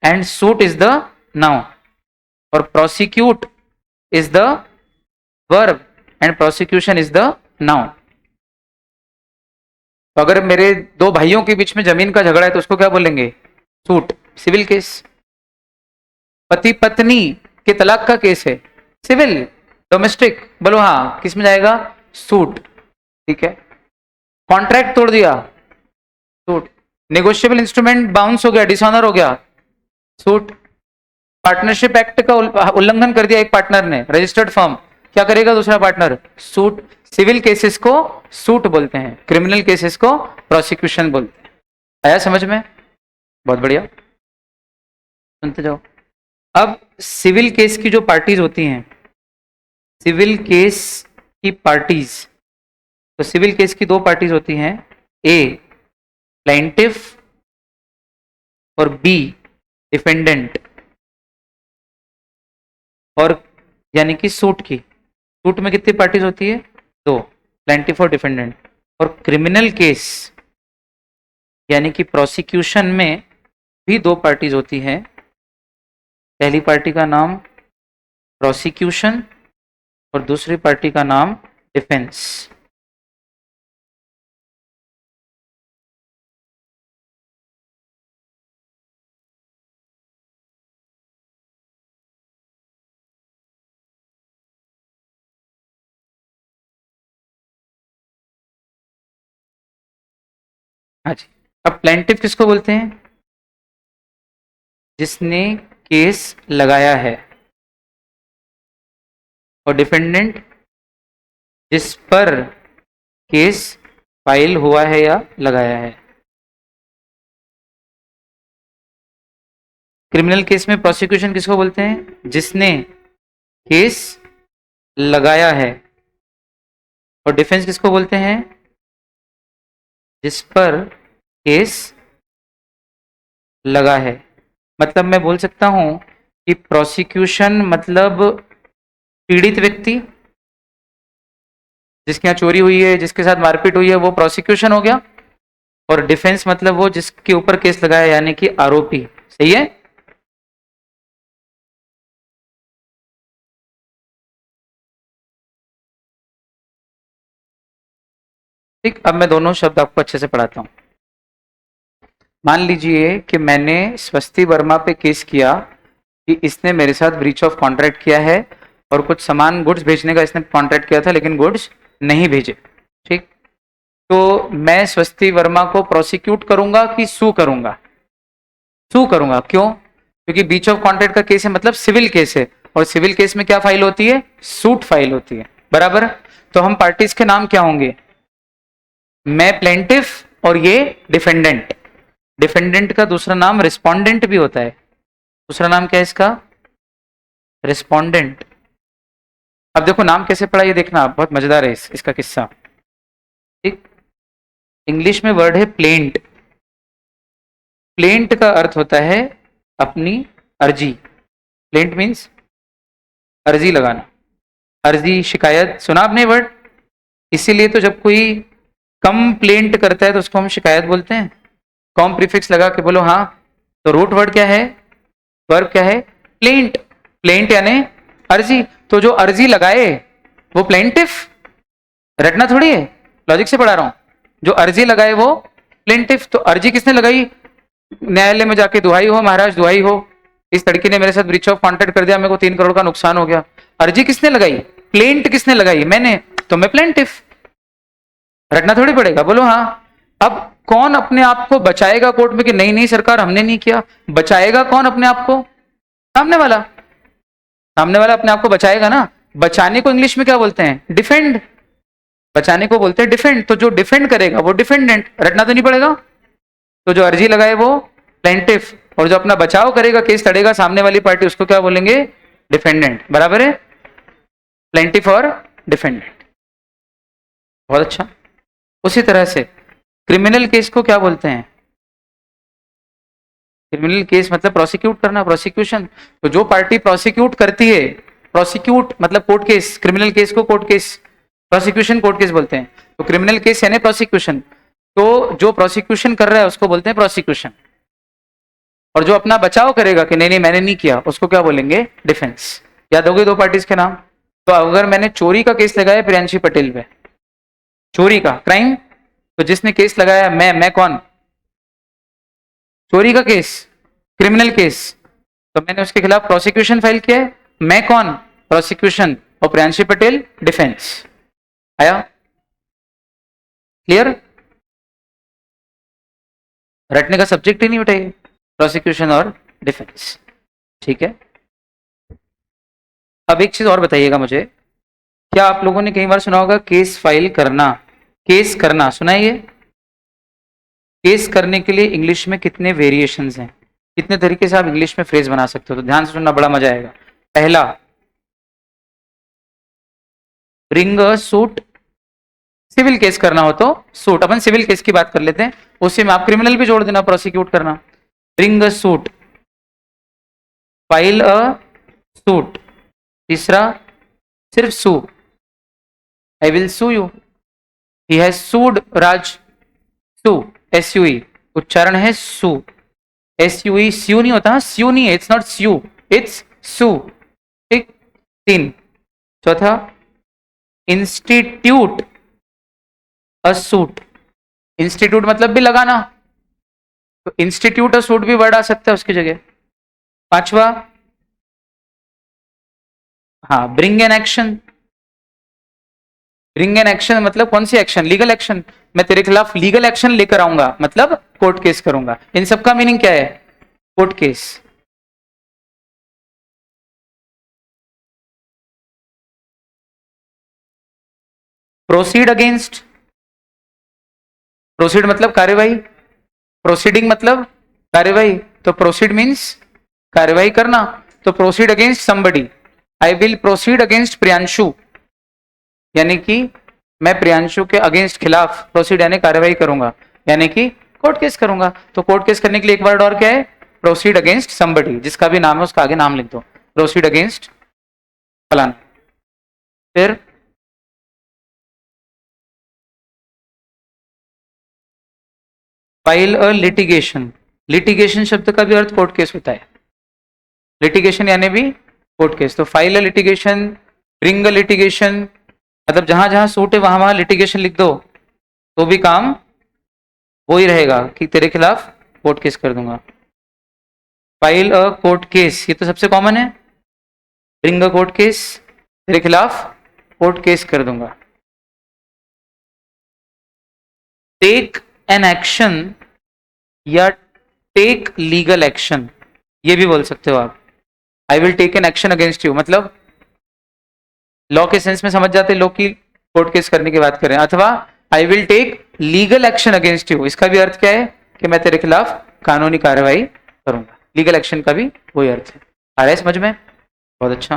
and suit is the noun, और prosecute is the verb and prosecution is the noun. तो अगर मेरे दो भाइयों के बीच में जमीन का झगड़ा है तो उसको क्या बोलेंगे? Suit, civil case. पति पत्नी के तलाक का केस है, सिविल, डोमेस्टिक, बोलो हाँ, किस में जाएगा? सूट। ठीक है। कॉन्ट्रैक्ट तोड़ दिया, सूट। नेगोशिएबल इंस्ट्रूमेंट बाउंस हो गया, डिसऑनर हो गया, सूट। पार्टनरशिप एक्ट का उल्लंघन कर दिया एक पार्टनर ने, रजिस्टर्ड फर्म, क्या करेगा दूसरा पार्टनर? सूट। सिविल केसेस को सूट बोलते हैं, क्रिमिनल केसेस को प्रोसिक्यूशन बोलते हैं। आया समझ में? बहुत बढ़िया, सुनते जाओ। अब सिविल केस की जो पार्टीज होती हैं, सिविल केस की पार्टीज, तो सिविल केस की दो पार्टीज होती हैं, ए प्लेंटिफ और बी डिफेंडेंट, और यानी कि सूट की, सूट में कितनी पार्टीज होती है? दो, प्लेंटिफ और डिफेंडेंट। और क्रिमिनल केस यानी कि प्रोसिक्यूशन में भी दो पार्टीज होती हैं, पहली पार्टी का नाम प्रोसिक्यूशन और दूसरी पार्टी का नाम डिफेंस। हाँ जी। अब प्लेंटिफ किसको बोलते हैं? जिसने केस लगाया है, और डिफेंडेंट जिस पर केस फाइल हुआ है या लगाया है। क्रिमिनल केस में प्रोसिक्यूशन किसको बोलते हैं? जिसने केस लगाया है। और डिफेंस किसको बोलते हैं? जिस पर केस लगा है। मतलब मैं बोल सकता हूं कि प्रोसिक्यूशन मतलब पीड़ित व्यक्ति, जिसके यहाँ चोरी हुई है, जिसके साथ मारपीट हुई है, वो प्रोसिक्यूशन हो गया। और डिफेंस मतलब वो जिसके ऊपर केस लगाया, यानी कि आरोपी। सही है? ठीक, अब मैं दोनों शब्द आपको अच्छे से पढ़ाता हूं। मान लीजिए कि मैंने स्वस्ति वर्मा पे केस किया कि इसने मेरे साथ ब्रीच ऑफ कॉन्ट्रैक्ट किया है और कुछ सामान गुड्स भेजने का इसने कॉन्ट्रैक्ट किया था लेकिन गुड्स नहीं भेजे। ठीक, तो मैं स्वस्ति वर्मा को प्रोसिक्यूट करूंगा कि सू करूंगा? सू करूंगा। क्यों? क्योंकि ब्रीच ऑफ कॉन्ट्रैक्ट का केस है, मतलब सिविल केस है, और सिविल केस में क्या फाइल होती है? सूट फाइल होती है। बराबर। तो हम पार्टीज के नाम क्या होंगे? मैं प्लेंटिफ और ये डिफेंडेंट। डिफेंडेंट का दूसरा नाम रिस्पोंडेंट भी होता है। दूसरा नाम क्या है इसका? रिस्पोंडेंट। अब देखो नाम कैसे पढ़ा, ये देखना, बहुत मजेदार है इसका किस्सा। ठीक, इंग्लिश में वर्ड है प्लेंट। प्लेंट का अर्थ होता है अपनी अर्जी। प्लेंट मीन्स अर्जी लगाना, अर्जी, शिकायत। सुना आपने वर्ड? इसीलिए तो जब कोई कंप्लेंट करता है तो उसको हम शिकायत बोलते हैं। कॉम प्रीफिक्स लगा के बोलो हाँ। तो रूट वर्ड क्या है? वर्ब क्या है? प्लेंट। प्लेंट यानी अर्जी। तो जो अर्जी लगाए वो प्लेंटिफ। रटना थोड़ी है, लॉजिक से पढ़ा रहा हूं। जो अर्जी लगाए वो प्लेंटिफ। तो अर्जी किसने लगाई? न्यायालय में जाके दुहाई हो, महाराज दुहाई हो, इस लड़की ने मेरे साथ ब्रीच ऑफ कॉन्ट्रैक्ट कर दिया, मेरे को 3 करोड़ का नुकसान हो गया। अर्जी किसने लगाई? प्लेंट किसने लगाई? मैंने। तो मैं प्लेंटिफ। रटना थोड़ी पड़ेगा, बोलो हाँ। अब कौन अपने आप को बचाएगा कोर्ट में कि नहीं नहीं सरकार हमने नहीं किया? बचाएगा कौन अपने आप को? सामने वाला। सामने वाला अपने आप को बचाएगा ना। बचाने को इंग्लिश में क्या बोलते हैं? डिफेंड। बचाने को बोलते हैं डिफेंड। तो जो डिफेंड करेगा वो डिफेंडेंट। रटना तो नहीं पड़ेगा। तो जो अर्जी लगाए वो प्लेंटिफ, और जो अपना बचाव करेगा, केस लड़ेगा सामने वाली पार्टी, उसको क्या बोलेंगे? डिफेंडेंट। बराबर है? प्लेंटिफ और डिफेंडेंट। बहुत अच्छा। उसी तरह से क्रिमिनल केस को क्या बोलते हैं? क्रिमिनल केस मतलब प्रोसिक्यूट करना, प्रोसिक्यूशन। तो जो पार्टी प्रोसिक्यूट करती है, प्रोसिक्यूट मतलब कोर्ट केस, क्रिमिनल केस को court case, prosecution court case बोलते हैं। तो क्रिमिनल केस यानी प्रोसिक्यूशन, तो जो प्रोसिक्यूशन कर रहा है उसको बोलते हैं प्रोसिक्यूशन, और जो अपना बचाव करेगा कि नहीं नहीं मैंने नहीं किया, उसको क्या बोलेंगे? डिफेंस। याद हो गए दो पार्टीज के नाम। तो अगर मैंने चोरी का केस लगाया प्रियांशी पटेल पे, चोरी का क्राइम, तो जिसने केस लगाया मैं कौन? चोरी का केस, क्रिमिनल केस, तो मैंने उसके खिलाफ प्रोसिक्यूशन फाइल किया है। मैं कौन? प्रोसिक्यूशन, और प्रियांशी पटेल डिफेंस। आया? क्लियर? रटने का सब्जेक्ट ही नहीं उठाइए, प्रोसिक्यूशन और डिफेंस। ठीक है। अब एक चीज और बताइएगा मुझे, क्या आप लोगों ने कई बार सुना होगा केस फाइल करना? केस करना सुना है ये? केस करने के लिए इंग्लिश में कितने वेरिएशंस हैं, कितने तरीके से आप इंग्लिश में फ्रेज बना सकते हो? तो ध्यान से सुनना, बड़ा मजा आएगा। पहला, bring a suit. Civil case करना हो तो सूट, अपन सिविल केस की बात कर लेते हैं, उसी में आप क्रिमिनल भी जोड़ देना, प्रोसिक्यूट करना। Bring a suit, file a suit. तीसरा, सिर्फ sue, I will sue you, he has sued Raj. Sue, S U E, उच्चारण है सू, एस यू ई, स्यू नहीं होता, स्यू नहीं है, इट्स नॉट स्यू, इट्स सू। ठीक। तीन। चौथा, इंस्टीट्यूट अ सूट। इंस्टीट्यूट मतलब भी लगाना, तो इंस्टीट्यूट अ सूट भी वर्ड आ सकता है उसकी जगह। पांचवा, हाँ, bring an action. Bring an action मतलब कौन सी एक्शन? Legal action. मैं तेरे खिलाफ लीगल एक्शन लेकर आऊंगा, मतलब कोर्ट केस करूंगा। इन सब का मीनिंग क्या है? Court case. Proceed against, proceed मतलब कार्यवाही, प्रोसीडिंग मतलब कार्यवाही, तो प्रोसीड मीन्स कार्यवाही करना। तो proceed against somebody, I will proceed against Priyanshu, यानी कि मैं प्रियांशु के अगेंस्ट, खिलाफ, प्रोसीड यानी कार्यवाही करूंगा, यानी कि कोर्ट केस करूंगा। तो कोर्ट केस करने के लिए एक वर्ड और क्या है? प्रोसीड अगेंस्ट समबडी, जिसका भी नाम है उसका आगे नाम लिख दो, प्रोसीड अगेंस्ट फलाना। फिर फाइल अ लिटिगेशन। लिटिगेशन शब्द का भी अर्थ कोर्ट केस होता है, लिटिगेशन यानी भी कोर्ट केस। तो file a litigation, bring a litigation, मतलब जहां जहां सूट है वहां वहां लिटिगेशन लिख दो, तो भी काम वो ही रहेगा कि तेरे खिलाफ कोर्ट केस कर दूंगा। फाइल अ कोर्ट केस, ये तो सबसे कॉमन है। ब्रिंग अ कोर्ट केस, तेरे खिलाफ कोर्ट केस कर दूंगा। टेक एन एक्शन या टेक लीगल एक्शन, ये भी बोल सकते हो आप। I will take an action against you, मतलब लॉ के सेंस में समझ जाते लोग की कोर्ट केस करने की बात करें, अथवा I will take legal action against you, इसका भी अर्थ क्या है? कि मैं तेरे खिलाफ कानूनी कार्रवाई करूंगा। लीगल एक्शन का भी वही अर्थ है। आ रहा है समझ में? बहुत अच्छा।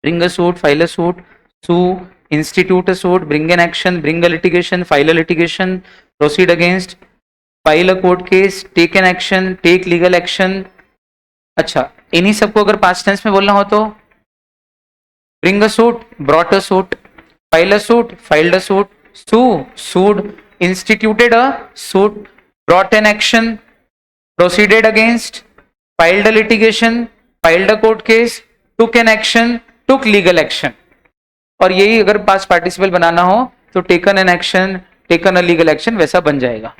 Bring a suit, file a suit, sue, institute a suit, bring an action, bring a litigation, file a litigation, proceed against, file a court case, take an action, take legal action. अच्छा, इन्हीं सबको अगर past tense में बोलना हो तो bring a suit, brought a suit, file a suit, filed a suit, sue, sued, instituted a suit, brought an action, proceeded against, filed a litigation, filed a court case, took an action, took legal action। और यही अगर past participle बनाना हो तो taken an action, taken a legal action, वैसा बन जाएगा।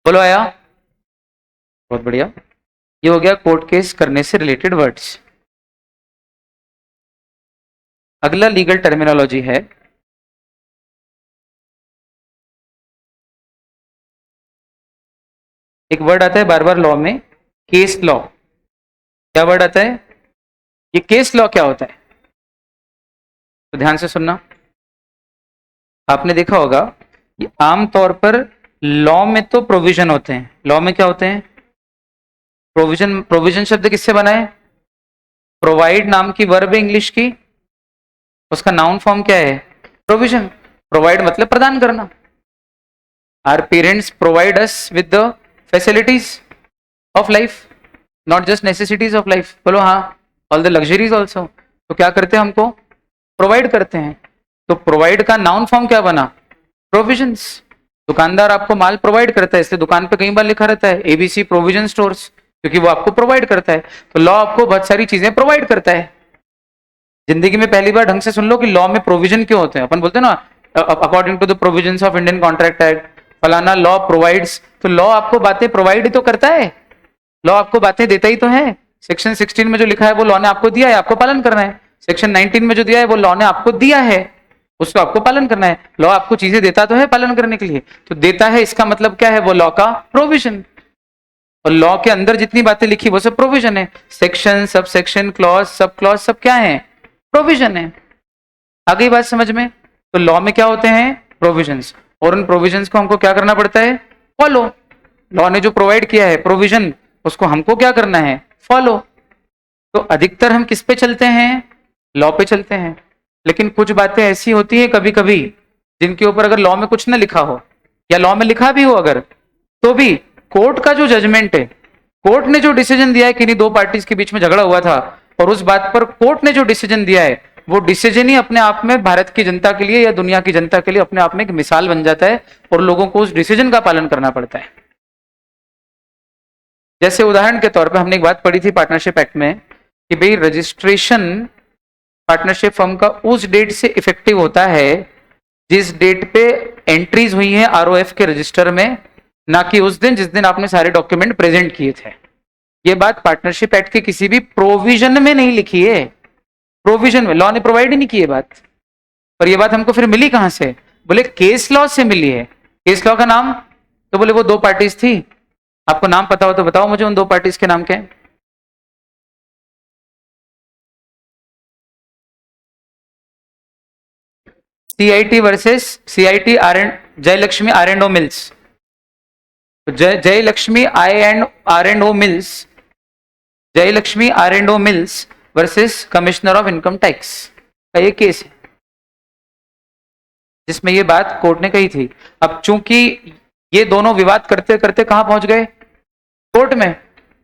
बोलो आया? बहुत बढ़िया। ये हो गया कोर्ट केस करने से रिलेटेड वर्ड्स। अगला लीगल टर्मिनोलॉजी है, एक वर्ड आता है बार बार लॉ में, केस लॉ। क्या वर्ड आता है? ये केस लॉ क्या होता है? तो ध्यान से सुनना। आपने देखा होगा कि आमतौर पर लॉ में तो प्रोविजन होते हैं, लॉ में क्या होते हैं? प्रोविजन। प्रोविजन शब्द किससे बना है? प्रोवाइड नाम की वर्ब है इंग्लिश की, उसका नाउन फॉर्म क्या है? प्रोविजन। प्रोवाइड मतलब प्रदान करना। Our parents provide us with the facilities of life, not just necessities of life. बोलो हाँ, ऑल द लग्जरीज ऑल्सो। तो क्या करते हैं? हमको प्रोवाइड करते हैं। तो प्रोवाइड का नाउन फॉर्म क्या बना? प्रोविजंस। दुकानदार आपको माल प्रोवाइड करता है, इसलिए दुकान पे कई बार लिखा रहता है एबीसी प्रोविजन स्टोर्स, क्योंकि वो आपको प्रोवाइड करता है। तो लॉ आपको बहुत सारी चीजें प्रोवाइड करता है। जिंदगी में पहली बार ढंग से सुन लो कि लॉ में प्रोविजन क्यों होते हैं। अपन बोलते हैं ना, according to the provisions of Indian contract act, फलाना लॉ प्रोवाइड्स। तो लॉ आपको बातें प्रोवाइड ही तो करता है, लॉ आपको बातें देता ही तो है। सेक्शन 16 में जो लिखा है वो लॉ ने आपको दिया है, आपको पालन करना है। सेक्शन 19 में जो दिया है वो लॉ ने आपको दिया है, उसको आपको पालन करना है। लॉ आपको चीजें देता तो है पालन करने के लिए, तो देता है इसका मतलब क्या है? वो लॉ का प्रोविजन। और लॉ के अंदर जितनी बातें लिखी वो सब प्रोविजन है। Section, sub section, clause, sub clause, सब क्या है? प्रोविजन है। आ गई बात समझ में? तो लॉ में क्या होते हैं? प्रोविजंस। और उन प्रोविजंस को हमको क्या करना पड़ता है? फॉलो। लॉ ने जो प्रोवाइड किया है प्रोविजन, उसको हमको क्या करना है? फॉलो। तो अधिकतर हम किस पे चलते हैं? लॉ पे चलते हैं। लेकिन कुछ बातें ऐसी होती है कभी कभी जिनके ऊपर अगर लॉ में कुछ ना लिखा हो, या लॉ में लिखा भी हो अगर, तो भी कोर्ट का जो जजमेंट है, कोर्ट ने जो डिसीजन दिया है कि नहीं, दो पार्टीज के बीच में झगड़ा हुआ था और उस बात पर कोर्ट ने जो डिसीजन दिया है, वो डिसीजन ही अपने आप में भारत की जनता के लिए या दुनिया की जनता के लिए अपने आप में एक मिसाल बन जाता है, और लोगों को उस डिसीजन का पालन करना पड़ता है। जैसे उदाहरण के तौर पे हमने एक बात पढ़ी थी पार्टनरशिप एक्ट में कि भाई रजिस्ट्रेशन पार्टनरशिप फर्म का उस डेट से इफेक्टिव होता है जिस डेट पे एंट्रीज हुई है आरओएफ के रजिस्टर में, ना कि उस दिन जिस दिन आपने सारे डॉक्यूमेंट प्रेजेंट किए थे। ये बात पार्टनरशिप एक्ट के किसी भी प्रोविजन में नहीं लिखी है। प्रोविजन में लॉ ने प्रोवाइड ही नहीं की ये बात। पर ये बात हमको फिर मिली कहां से? बोले केस लॉ से मिली है। केस लॉ का नाम? तो बोले वो दो पार्टीज थी। आपको नाम पता हो तो बताओ मुझे उन दो पार्टीज के नाम क्या है? CIT versus CIT R and Jayalakshmi R and O mills. Jayalakshmi R and O mills, Jayalakshmi R and O mills versus commissioner of income tax का ये केस है जिसमें ये बात कोर्ट ने कही थी। अब चूंकि ये दोनों विवाद करते करते कहां पहुंच गए? कोर्ट में।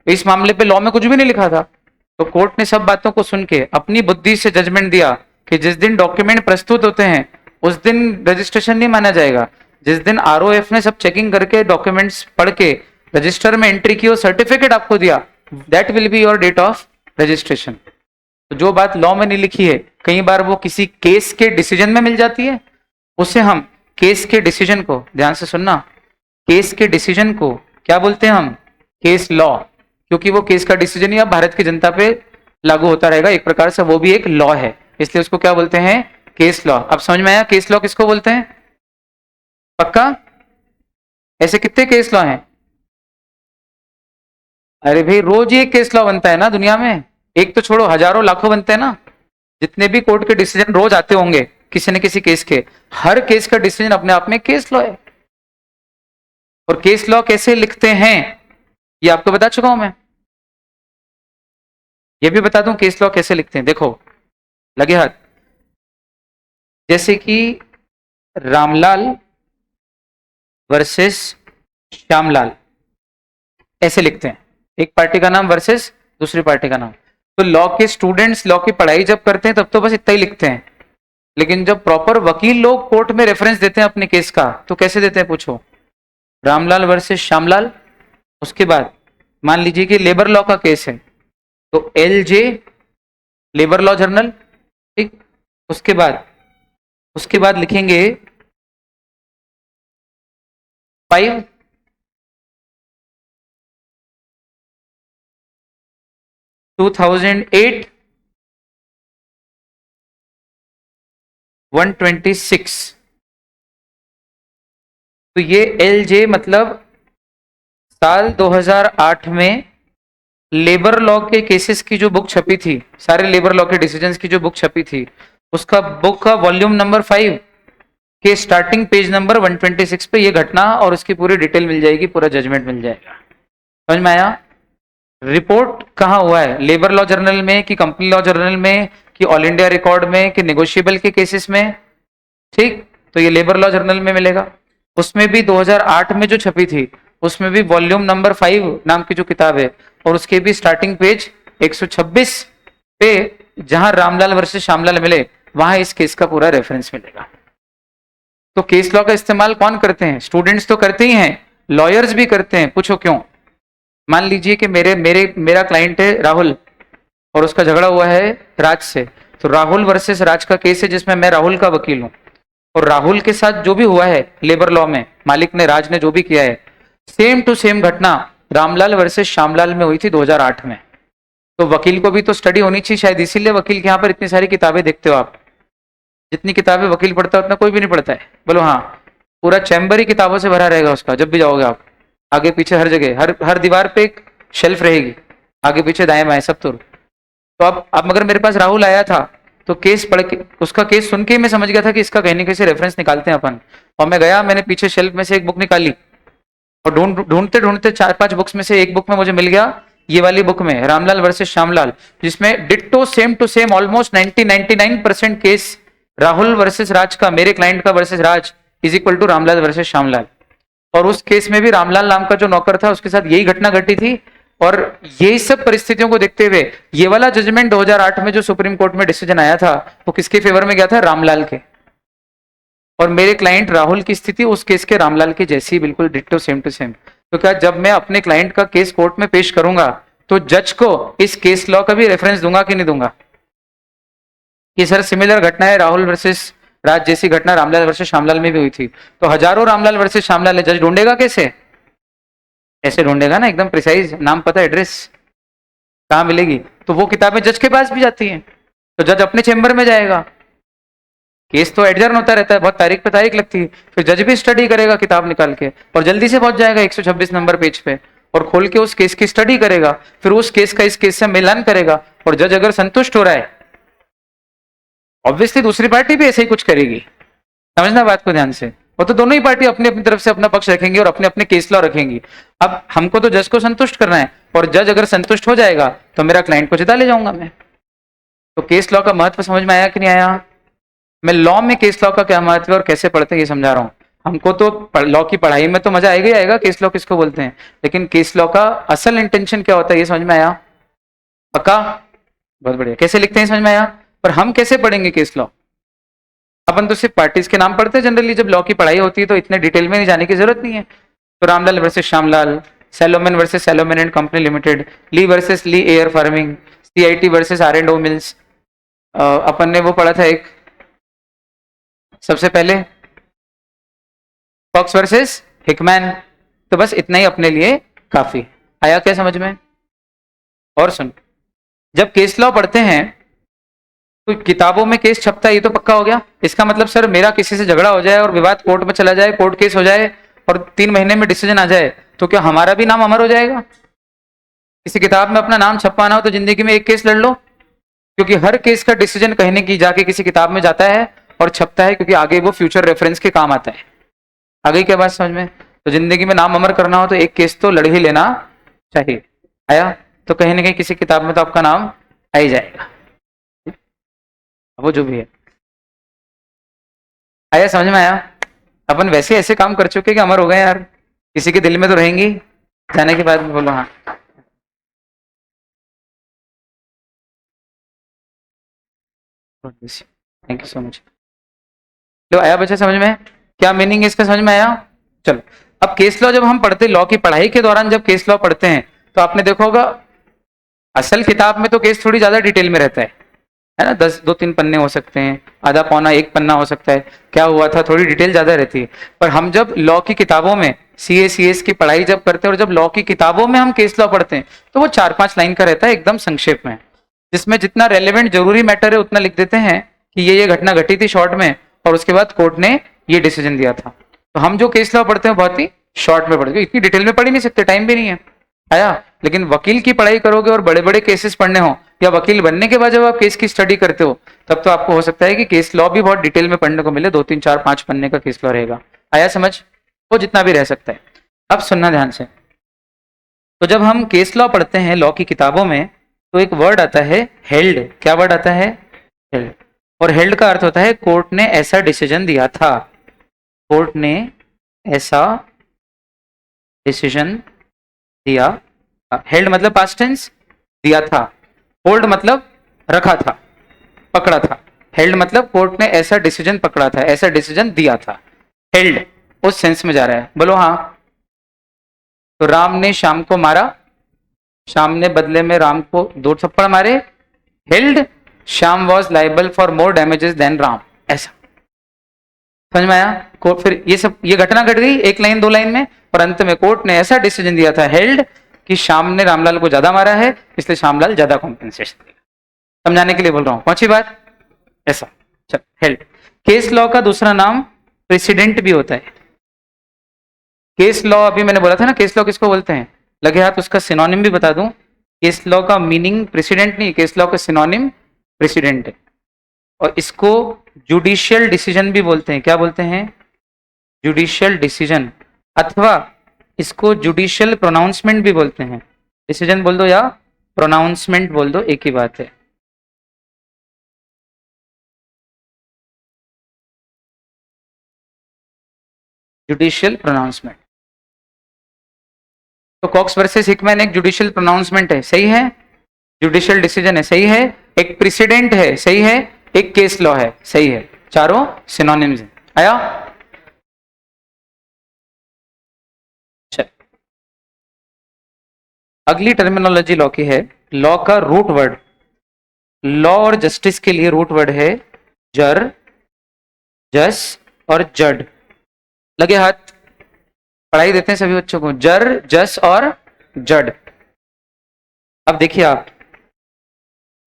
इस मामले पे लॉ में कुछ भी नहीं लिखा था, तो कोर्ट ने सब बातों को सुन के अपनी बुद्धि से जजमेंट दिया कि जिस दिन डॉक्यूमेंट प्रस्तुत होते हैं उस दिन रजिस्ट्रेशन नहीं माना जाएगा। जिस दिन आरओएफ ने सब चेकिंग करके डॉक्यूमेंट्स पढ़ के रजिस्टर में एंट्री की और सर्टिफिकेट आपको दिया, that will be your date of registration. तो जो बात लॉ में नहीं लिखी है कई बार वो किसी केस के डिसीजन में मिल जाती है, उसे हम केस के डिसीजन को, ध्यान से सुनना, केस के डिसीजन को क्या बोलते हैं हम? Case law. क्योंकि वो केस का डिसीजन ही अब भारत की जनता पे लागू होता रहेगा, एक प्रकार से वो भी एक लॉ है, इसलिए उसको क्या बोलते हैं? Case law. अब समझ में आया केस लॉ किसको बोलते हैं? पक्का? ऐसे कितने केस लॉ हैं? अरे भाई रोज ही एक केस लॉ बनता है ना दुनिया में, एक तो छोड़ो हजारों लाखों बनते हैं ना। जितने भी कोर्ट के डिसीजन रोज आते होंगे किसी न किसी केस के, हर केस का डिसीजन अपने आप में केस लॉ है। और केस लॉ कैसे लिखते हैं ये आपको बता चुका हूं मैं। ये भी बता दूं केस लॉ कैसे लिखते हैं, देखो लगे हाथ। जैसे कि रामलाल वर्सेस श्यामलाल, ऐसे लिखते हैं, एक पार्टी का नाम वर्सेस दूसरी पार्टी का नाम। तो लॉ के स्टूडेंट्स लॉ की पढ़ाई जब करते हैं तब तो बस इतना ही लिखते हैं, लेकिन जब प्रॉपर वकील लोग कोर्ट में रेफरेंस देते हैं अपने केस का तो कैसे देते हैं पूछो? रामलाल वर्सेस श्यामलाल। उसके बाद मान लीजिए कि लेबर लॉ का केस है तो LJ लेबर लॉ जर्नल, ठीक। उसके बाद लिखेंगे 5 2008 126। तो ये LJ मतलब साल 2008 में लेबर लॉ के केसेस की जो बुक छपी थी, सारे लेबर लॉ के डिसीजंस की जो बुक छपी थी, उसका बुक का वॉल्यूम नंबर 5 के स्टार्टिंग पेज नंबर 126 पे ये घटना और उसकी पूरी डिटेल मिल जाएगी, पूरा जजमेंट मिल जाएगा। समझ में आया? रिपोर्ट कहाँ हुआ है, लेबर लॉ जर्नल में कि कंपनी लॉ जर्नल में कि ऑल इंडिया रिकॉर्ड में कि नेगोशिएबल के केसेस में? ठीक, तो ये लेबर लॉ जर्नल में मिलेगा। उसमें भी 2008 में जो छपी थी उसमें भी वॉल्यूम नंबर 5 नाम की जो किताब है और उसके भी स्टार्टिंग पेज 126 पे जहां रामलाल वर्सेस श्यामलाल मिले वहां इस केस का पूरा रेफरेंस मिलेगा। तो केस लॉ का इस्तेमाल कौन करते हैं? स्टूडेंट्स तो करते ही हैं, लॉयर्स भी करते हैं। पूछो क्यों? मान लीजिए कि मेरा क्लाइंट है राहुल और उसका झगड़ा हुआ है राज से, तो राहुल वर्सेस राज का केस है जिसमें मैं राहुल का वकील हूं और राहुल के साथ जो भी हुआ है लेबर लॉ में, मालिक ने राज ने जो भी किया है, सेम टू सेम घटना रामलाल वर्सेस श्यामलाल में हुई थी 2008 में। तो वकील को भी तो स्टडी होनी चाहिए शायद, इसीलिए वकील के यहाँ पर इतनी सारी किताबें देखते हो आप। जितनी किताबें वकील पढ़ता है उतना कोई भी नहीं पढ़ता है। बोलो हाँ, पूरा चैम्बर ही किताबों से भरा रहेगा उसका। जब भी जाओगे आप, आगे पीछे हर जगह, हर दीवार पे एक शेल्फ रहेगी, आगे पीछे दाएं बाएं सब। तो अब अगर मेरे पास राहुल आया था तो केस पढ़ के, उसका केस सुन के मैं समझ गया था कि इसका कहीं ना कहीं रेफरेंस निकालते हैं अपन, और मैं गया, मैंने पीछे शेल्फ में से एक बुक निकाली और ढूंढते ढूंढते 4-5 बुक्स में से एक बुक में मुझे मिल गया, ये वाली बुक में रामलाल वर्सेस श्यामलाल, जिसमें ditto same to same almost 99% case Rahul versus Raj का, मेरे क्लाइंट का versus Raj is equal to Ramlal versus Shyamlal. और उस केस में भी रामलाल नाम का जो नौकर था उसके साथ यही घटना घटी थी। और यही सब परिस्थितियों को देखते हुए ये वाला जजमेंट 2008 में जो सुप्रीम कोर्ट में डिसीजन आया था वो किसके फेवर में गया था? रामलाल के। और मेरे क्लाइंट राहुल की स्थिति उस केस के रामलाल के जैसी, बिल्कुल डिट्टो सेम टू सेम। तो क्या जब मैं अपने क्लाइंट का केस कोर्ट में पेश करूंगा तो जज को इस केस लॉ का भी रेफरेंस दूंगा कि नहीं दूंगा कि सर सिमिलर घटना है, राहुल वर्सेस राज जैसी घटना रामलाल वर्सेस श्यामलाल में भी हुई थी। तो हजारों रामलाल वर्सेस श्यामलाल है, जज ढूंढेगा कैसे? ऐसे ढूंढेगा ना, एकदम प्रिसाइज, नाम पता, एड्रेस कहाँ मिलेगी। तो वो किताबें जज के पास भी जाती हैं, तो जज अपने चेंबर में जाएगा। केस तो एडजर्न होता रहता है, बहुत तारीख पे तारीख लगती है, फिर जज भी स्टडी करेगा किताब निकाल के और जल्दी से पहुंच जाएगा 126 नंबर पेज पे और खोल के उस केस की स्टडी करेगा, फिर उस केस का इस केस से मिलान करेगा और जज अगर संतुष्ट हो रहा है, ऑब्वियसली दूसरी पार्टी भी ऐसे ही कुछ करेगी। समझना बात को ध्यान से। वो तो दोनों ही पार्टी अपनी अपनी तरफ से अपना पक्ष रखेंगी और अपने अपने केस लॉ रखेंगी। अब हमको तो जज को संतुष्ट करना है और जज अगर संतुष्ट हो जाएगा तो मेरा क्लाइंट को जिता ले जाऊंगा मैं। तो केस लॉ का महत्व समझ में आया कि नहीं आया? मैं लॉ में केस लॉ का क्या महत्व है और कैसे पढ़ते हैं ये समझा रहा हूँ। हमको तो लॉ की पढ़ाई में तो मजा आएगा ही आएगा, केस लॉ किसको बोलते हैं, लेकिन केस लॉ का असल इंटेंशन क्या होता है ये समझ में आया? पक्का? बहुत बढ़िया। कैसे लिखते हैं समझ में आया? पर हम कैसे पढ़ेंगे केस लॉ? अपन तो सिर्फ पार्टीज के नाम पढ़ते हैं जनरली, जब लॉ की पढ़ाई होती है तो इतने डिटेल में नहीं जाने की जरूरत नहीं है। तो Ramlal versus Shyamlal, Salomon versus Salomon and company limited, Lee versus Lee air farming, CIT versus आर&ओ मिल्स, अपन ने वो पढ़ा था एक सबसे पहले, फॉक्स वर्सेस हिकमैन। तो बस इतना ही अपने लिए काफी। आया क्या समझ में? और सुन, जब केस लॉ पढ़ते हैं तो किताबों में केस छपता है ये तो पक्का हो गया। इसका मतलब सर मेरा किसी से झगड़ा हो जाए और विवाद कोर्ट में चला जाए, कोर्ट केस हो जाए और 3 महीने में डिसीजन आ जाए तो क्या हमारा भी नाम अमर हो जाएगा? किसी किताब में अपना नाम छपवाना हो तो जिंदगी में एक केस लड़ लो, क्योंकि हर केस का डिसीजन कहीं ना कहीं जाके किसी किताब में जाता है और छपता है, क्योंकि आगे वो फ्यूचर रेफरेंस के काम आता है। आ गई क्या बात समझ में? तो जिंदगी में नाम अमर करना हो तो एक केस तो लड़ ही लेना चाहिए। आया? तो कहीं ना कहीं किसी किताब में तो आपका नाम आ ही जाएगा, वो जो भी है। आया समझ में आया? अपन वैसे ऐसे काम कर चुके कि अमर हो गए यार, किसी के दिल में तो रहेंगी जाने के बाद। बोलो हाँ। Thank you so much. तो आया बच्चा समझ में? क्या मीनिंग है इसका समझ में आया? चलो, अब केस लॉ जब हम पढ़ते, लॉ की पढ़ाई के दौरान जब केस लॉ पढ़ते हैं तो आपने देखा होगा असल किताब में तो केस थोड़ी ज्यादा डिटेल में रहता है ना, 2-3 पन्ने हो सकते हैं, आधा पौना 1 पन्ना हो सकता है, क्या हुआ था, थोड़ी डिटेल ज्यादा रहती है। पर हम जब लॉ की किताबों में CS की पढ़ाई जब करते हैं और जब लॉ की किताबों में हम केस लॉ पढ़ते हैं तो वो 4-5 लाइन का रहता है, एकदम संक्षेप में, जिसमें जितना रेलेवेंट जरूरी मैटर है उतना लिख देते हैं कि ये घटना घटी थी शॉर्ट में और उसके बाद कोर्ट ने ये डिसीजन दिया था। तो हम जो केस लॉ पढ़ते हैं बहुत ही शॉर्ट में पढ़ते हैं, इतनी डिटेल में पढ़ ही नहीं सकते, टाइम भी नहीं है। आया। लेकिन वकील की पढ़ाई करोगे और बड़े बड़े केसेस पढ़ने हो, या वकील बनने के बाद जब आप केस की स्टडी करते हो, तब तो आपको हो सकता है कि केस लॉ भी बहुत डिटेल में पढ़ने को मिले, 2 3 4 5 पन्ने का केस लॉ रहेगा। आया समझ? वो जितना भी रह सकता है। अब सुनना ध्यान से। तो जब हम केस लॉ पढ़ते हैं लॉ की किताबों में, तो एक वर्ड आता है हेल्ड। क्या वर्ड आता है? हेल्ड। और हेल्ड का अर्थ होता है कोर्ट ने ऐसा डिसीजन दिया था। कोर्ट ने ऐसा डिसीजन दिया। हेल्ड मतलब पास्ट टेंस, दिया था। होल्ड मतलब रखा था, पकड़ा था। हेल्ड मतलब कोर्ट ने ऐसा डिसीजन पकड़ा था, ऐसा डिसीजन दिया था। हेल्ड उस सेंस में जा रहा है। बोलो हाँ। तो राम ने श्याम को मारा, श्याम ने बदले में राम को 2 थप्पड़ मारे। Held Shyam was liable for more damages than Ram. ऐसा समझ में आया? कोर्ट फिर ये सब, ये घटना घट गई 1 लाइन 2 लाइन में, और अंत में कोर्ट ने ऐसा डिसीजन दिया था हेल्ड कि श्याम ने रामलाल को ज्यादा मारा है, इसलिए श्यामलाल ज्यादा कॉम्पेंसेशन देगा। समझाने के लिए बोल रहा हूं, पहुंची बात? ऐसा। चल हेल्ड। केस लॉ का दूसरा नाम प्रेसिडेंट भी होता है। केस लॉ अभी मैंने बोला था ना, केस लॉ किसको बोलते हैं? लगे हाथ उसका सिनोनिम भी बता दूं। केस लॉ का मीनिंग प्रेसिडेंट नहीं, केस लॉ का सिनोनिम प्रेसिडेंट है। और इसको जुडिशियल डिसीजन भी बोलते हैं। क्या बोलते हैं? जुडिशियल डिसीजन, अथवा इसको जुडिशियल प्रोनाउंसमेंट भी बोलते हैं। डिसीजन बोल दो या प्रोनाउंसमेंट बोल दो, एक ही बात है। Judicial pronouncement. तो कॉक्स वर्सेस हिकमैन एक जुडिशियल प्रोनाउंसमेंट है, सही है। जुडिशियल डिसीजन है, सही है। एक प्रेसिडेंट है, सही है। एक केस लॉ है, सही है। चारों सिनोनिम्स हैं। आया? चल, अगली टर्मिनोलॉजी लॉ की है। लॉ का रूट वर्ड, लॉ और जस्टिस के लिए रूट वर्ड है जर, जस और जड। लगे हाथ। पढ़ाई देते हैं सभी बच्चों को, जर, जस और जड। अब देखिए आप,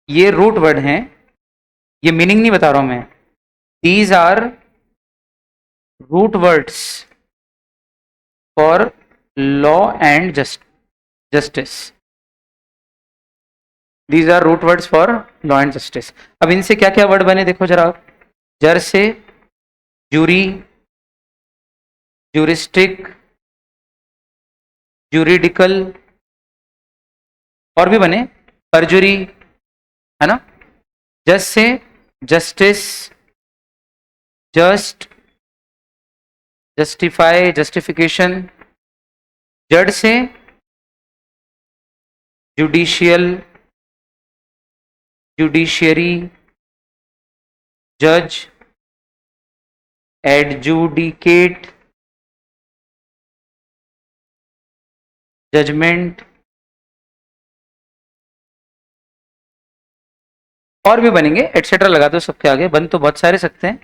ये रूट वर्ड हैं, ये मीनिंग नहीं बता रहा हूं मैं। These are root words for law and justice. These are root words for law and justice. अब इनसे क्या क्या वर्ड बने देखो जरा आप। जर से जूरी, जूरिस्टिक, जूरिडिकल, और भी बने परजुरी, है ना। जज से जस्टिस, जस्ट, जस्टिफाई, जस्टिफिकेशन। जड से जुडिशियल, जुडिशियरी, जज, एडजुडिकेट, जजमेंट, और भी बनेंगे, एटसेट्रा लगा दो सबके आगे। बन तो बहुत सारे सकते हैं,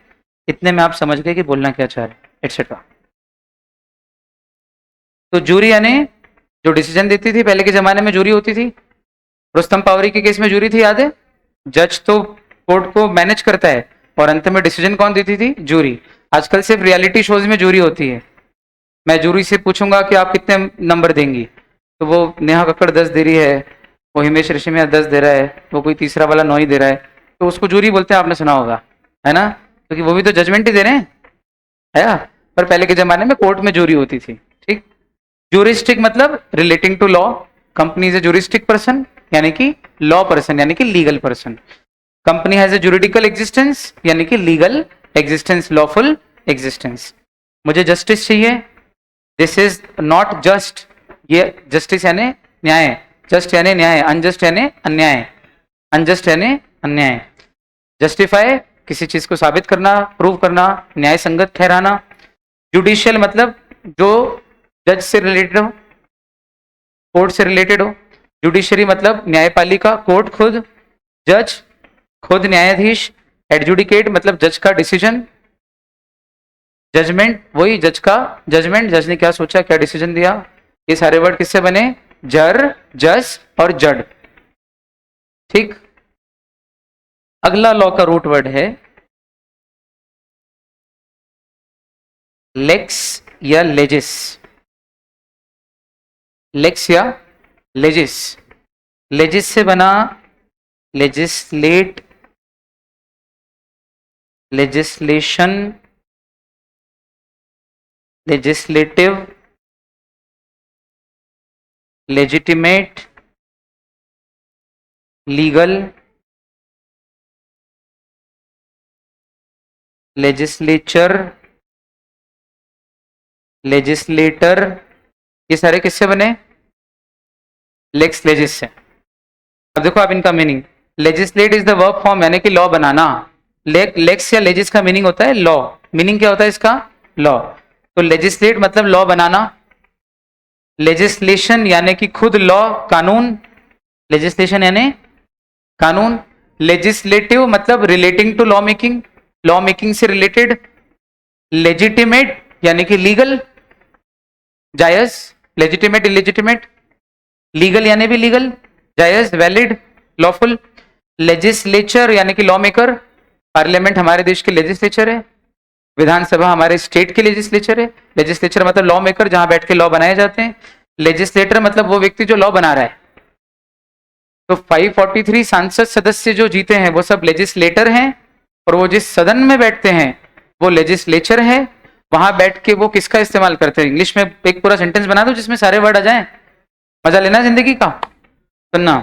इतने में आप समझ गए कि बोलना क्या चाह रहे हैं, एटसेट्रा। तो जूरी यानी जो डिसीजन देती थी, पहले के जमाने में जूरी होती थी। रुस्तम पावरी के केस में जूरी थी, याद है। जज तो कोर्ट को मैनेज करता है, और अंत में डिसीजन कौन देती थी? जूरी। आजकल सिर्फ रियलिटी शोज में जूरी होती है। मैं जूरी से पूछूंगा कि आप कितने नंबर देंगी, तो वो नेहा कक्कड़ 10 दे रही है, वो हिमेश रेशमिया 10 दे रहा है, वो कोई तीसरा वाला 9 ही दे रहा है, तो उसको जूरी बोलते हैं। आपने सुना होगा, है ना, क्योंकि वो भी तो जजमेंट ही दे रहे हैं, है ना। पर पहले के जमाने में कोर्ट में जूरी होती थी। ठीक। जूरिस्टिक मतलब relating to law. Company is a juristic person, यानी कि लॉ पर्सन, यानी कि legal person. Company has a juridical existence, यानी कि लीगल एग्जिस्टेंस, लॉफुल एग्जिस्टेंस। मुझे जस्टिस चाहिए, दिस इज नॉट जस्ट। ये जस्टिस यानी न्याय, जस्ट यानी न्याय, अनजस्ट यानी अन्याय, अनजस्ट यानी अन्याय। जस्टिफाई किसी चीज को साबित करना, प्रूव करना, न्याय संगत ठहराना। जुडिशियल मतलब जो जज से रिलेटेड हो, कोर्ट से रिलेटेड हो। जुडिशरी मतलब न्यायपालिका, कोर्ट खुद, जज खुद न्यायाधीश। एडजुडिकेट मतलब जज का डिसीजन। जजमेंट वही जज का जजमेंट, जज ने क्या सोचा, क्या डिसीजन दिया। ये सारे वर्ड किससे बने? जर, जस और जड। ठीक। अगला लॉ का रूट वर्ड है लेक्स या लेजिस। लेक्स या लेजिस, लेजिस से बना legislate, legislation, legislative, legitimate, legal, legislature, legislator, ये सारे किससे बने? लेक्स लेजिस से। अब देखो आप इनका meaning, legislate is the verb form यानी कि लॉ बनाना। लेक्स या लेजिस का मीनिंग होता है लॉ, मीनिंग क्या होता है इसका? लॉ। तो लेजिस्लेट मतलब लॉ बनाना, लेजिस्लेशन यानी कि खुद लॉ, कानून, लेजिस्लेशन यानी कानून, लेजिस्लेटिव मतलब relating to law making, law making से रिलेटेड, लेजिटिमेट यानी कि लीगल, जायज, लेजिटिमेट इलेजिटिमेट, लीगल यानी भी लीगल, जायज, वैलिड, लॉफुल, लेजिस्लेचर यानी कि लॉ मेकर, पार्लियामेंट हमारे देश के लेजिस्लेचर है, विधानसभा हमारे स्टेट के लेजिस्लेचर है, लेजिस्लेचर मतलब लॉ मेकर जहां बैठ के लॉ बनाए जाते हैं, लेजिस्लेटर मतलब वो व्यक्ति जो लॉ बना रहा है। तो 543 सांसद सदस्य जो जीते हैं वो सब लेजिस्लेटर हैं, और वो जिस सदन में बैठते हैं वो लेजिस्लेचर है। वहां बैठ के वो किसका इस्तेमाल करते हैं? इंग्लिश में एक पूरा सेंटेंस बना दो जिसमें सारे वर्ड आ जाएं, मजा लेना जिंदगी का। सुनना,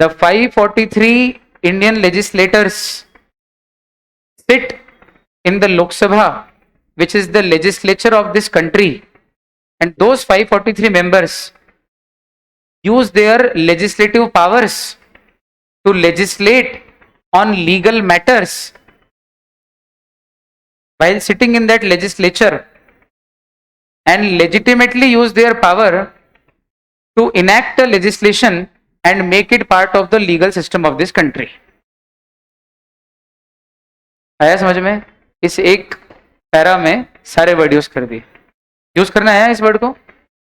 the 543 Indian legislators sit in the Lok Sabha, which is the legislature of this country, and those 543 members use their legislative powers to legislate on legal matters while sitting in that legislature, and legitimately use their power to enact a legislation and make it part of the legal system of this country. आया समझ में? इस एक para में सारे word use कर दिए, use करना है इस वर्ड को।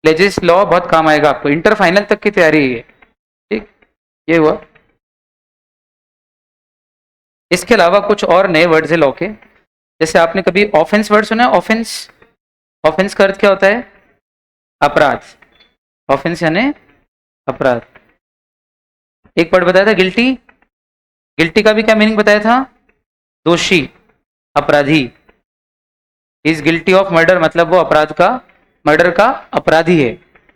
लेजिस लॉ बहुत काम आएगा आपको, इंटर फाइनल तक की तैयारी है, ठीक, ये हुआ। इसके अलावा कुछ और नए वर्ड्स है लॉ के, जैसे आपने कभी ऑफेंस वर्ड सुना है? ऑफेंस, ऑफेंस का अर्थ क्या होता है? अपराध, ऑफेंस यानी अपराध। एक वर्ड बताया था गिल्टी, गिल्टी का भी क्या मीनिंग बताया था? दोषी, अपराधी। इज गिल्टी ऑफ मर्डर मतलब वो अपराध का, मर्डर का अपराधी है।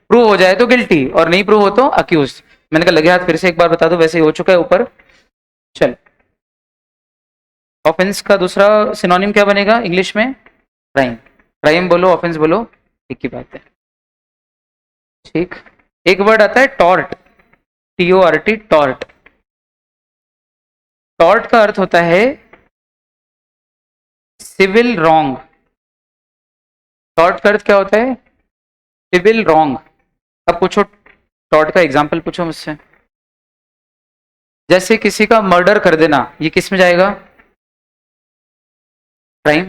प्रूव हो जाए तो गिल्टी और नहीं प्रूव हो तो अक्यूज। मैंने कहा लगे हाथ फिर से एक बार बता दो, वैसे ही हो चुका है ऊपर। चल, ऑफेंस का दूसरा सिनोनिम क्या बनेगा इंग्लिश में? क्राइम। क्राइम बोलो, ऑफेंस बोलो, एक ही बात है, ठीक। एक वर्ड आता है टॉर्ट, TORT, टॉर्ट। टॉर्ट का अर्थ होता है सिविल रॉन्ग। टॉर्ट का अर्थ क्या होता है? Civil wrong. अब पूछो, टॉर्ट का एग्जाम्पल पूछो मुझसे। जैसे किसी का मर्डर कर देना, ये किस में जाएगा? क्राइम।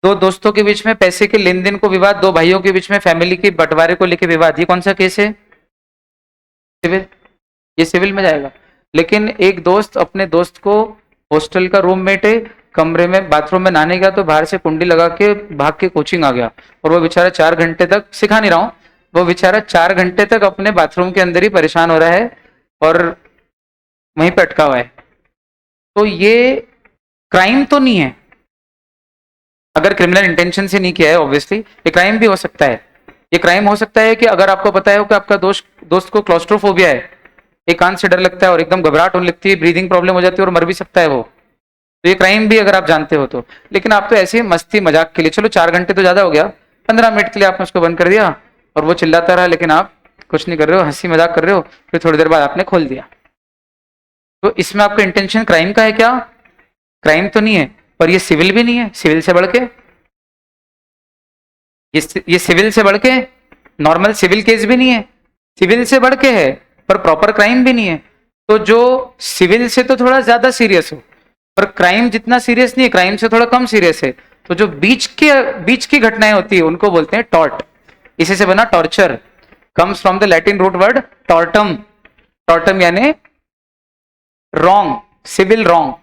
दो दोस्तों के बीच में पैसे के लेन देन को विवाद, दो भाइयों के बीच में फैमिली के बंटवारे को लेकर विवाद, ये कौन सा केस है? सिविल, ये सिविल में जाएगा। लेकिन एक दोस्त अपने दोस्त को, हॉस्टल का रूममेट है, कमरे में बाथरूम में नहाने गया तो बाहर से कुंडी लगा के भाग के कोचिंग आ गया, और वो बेचारा 4 घंटे तक, सिखा नहीं रहा हूं, वो बेचारा 4 घंटे तक अपने बाथरूम के अंदर ही परेशान हो रहा है और वहीं पे अटका हुआ है। तो ये क्राइम तो नहीं है, अगर क्रिमिनल इंटेंशन से नहीं किया है ऑब्वियसली, ये क्राइम भी हो सकता है। ये क्राइम हो सकता है कि अगर आपको पता है कि आपका दोस्त को क्लॉस्ट्रोफोबिया है, एक कान से डर लगता है और एकदम घबराहट होने लगती है, ब्रीदिंग प्रॉब्लम हो जाती है और मर भी सकता है वो, तो ये क्राइम भी अगर आप जानते हो तो। लेकिन आप तो ऐसे मस्ती मजाक के लिए, चलो 4 घंटे तो ज्यादा हो गया, 15 मिनट के लिए आपने उसको बंद कर दिया और वो चिल्लाता रहा, लेकिन आप कुछ नहीं कर रहे हो, हंसी मजाक कर रहे हो, फिर थोड़ी देर बाद आपने खोल दिया। तो इसमें आपका इंटेंशन क्राइम का है क्या? क्राइम तो नहीं है, पर ये सिविल भी नहीं है, सिविल से बढ़ के, ये सिविल से बढ़ के, नॉर्मल सिविल केस भी नहीं है, सिविल से बढ़ के है, पर प्रॉपर क्राइम भी नहीं है। तो जो सिविल से तो थोड़ा ज्यादा सीरियस हो, पर क्राइम जितना सीरियस नहीं है, क्राइम से थोड़ा कम सीरियस है, तो जो बीच की घटनाएं होती है उनको बोलते हैं टॉर्ट। इसी से बना torture, comes from the Latin root word tortum. Tortum यानी रॉन्ग, सिविल रॉन्ग,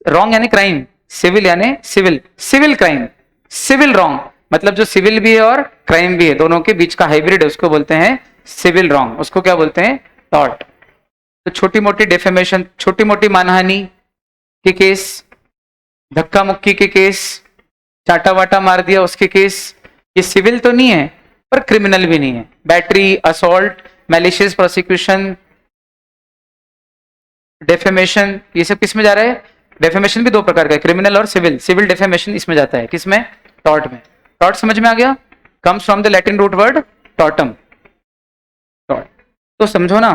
रॉन्ग यानी क्राइम, सिविल यानी civil, civil crime, civil wrong मतलब जो सिविल भी है और क्राइम भी है, दोनों के बीच का हाइब्रिड है, उसको बोलते हैं सिविल रॉन्ग। उसको क्या बोलते हैं? टॉर्ट। तो छोटी मोटी डेफेमेशन, छोटी मोटी मानहानि के केस, धक्का मुक्की के केस, चाटा वाटा मार दिया उसके केस, ये सिविल तो नहीं है पर क्रिमिनल भी नहीं है। Battery, assault, malicious prosecution, defamation, ये सब किस में जा रहा है? डेफेमेशन भी दो प्रकार का है, क्रिमिनल और सिविल। सिविल डेफेमेशन इसमें जाता है, किसमें? टॉर्ट में। टॉर्ट समझ में आ गया? Comes from the Latin root word tortum, tort. तो समझो ना,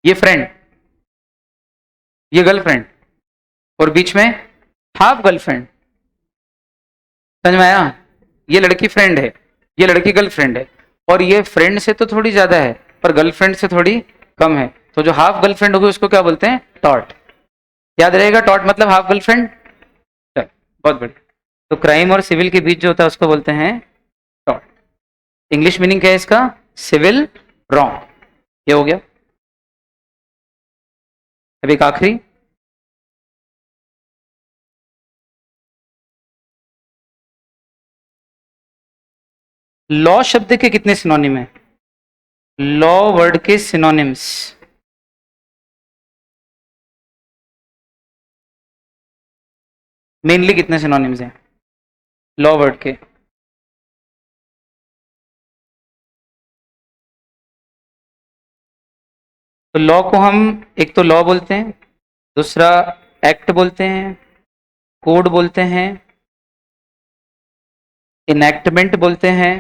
ये फ्रेंड, ये गर्लफ्रेंड, और बीच में हाफ गर्लफ्रेंड, समझ में आया? ये लड़की फ्रेंड है, ये लड़की गर्लफ्रेंड है, और ये फ्रेंड से तो थोड़ी ज्यादा है पर गर्लफ्रेंड से थोड़ी कम है, तो जो हाफ गर्लफ्रेंड होगी उसको क्या बोलते हैं? टॉर्ट। याद रहेगा, टॉर्ट मतलब हाफ गर्लफ्रेंड। बहुत बढ़िया। तो क्राइम और सिविल के बीच जो होता है उसको बोलते हैं टॉर्ट। इंग्लिश मीनिंग क्या है इसका? Civil wrong. ये हो गया। अभी एक आखिरी, लॉ शब्द के कितने सिनोनिम है? लॉ वर्ड के सिनोनिम्स, मेनली कितने सिनोनिम्स हैं लॉ वर्ड के? तो लॉ को हम एक तो लॉ बोलते हैं, दूसरा एक्ट बोलते हैं, कोड बोलते हैं, इनैक्टमेंट बोलते हैं,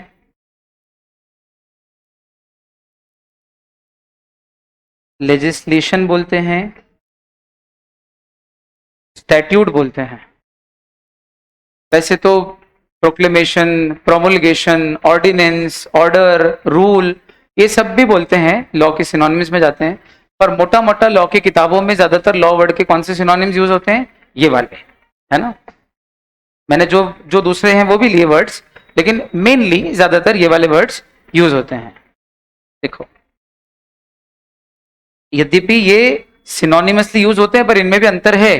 लेजिस्लेशन बोलते हैं, स्टैट्यूट बोलते हैं। वैसे तो प्रोक्लेमेशन, प्रोमुलगेशन, ऑर्डिनेंस, ऑर्डर, रूल, ये सब भी बोलते हैं, लॉ के सिनोनिम्स में जाते हैं। पर मोटा मोटा लॉ की किताबों में ज्यादातर लॉ वर्ड के कौन से सिनोनिम्स यूज होते हैं? ये वाले, है ना। मैंने जो जो दूसरे हैं वो भी लिए वर्ड्स, लेकिन मेनली ज्यादातर ये वाले वर्ड्स यूज होते हैं। देखो, यद्यपि ये सिनोनिमसली यूज होते हैं पर इनमें भी अंतर है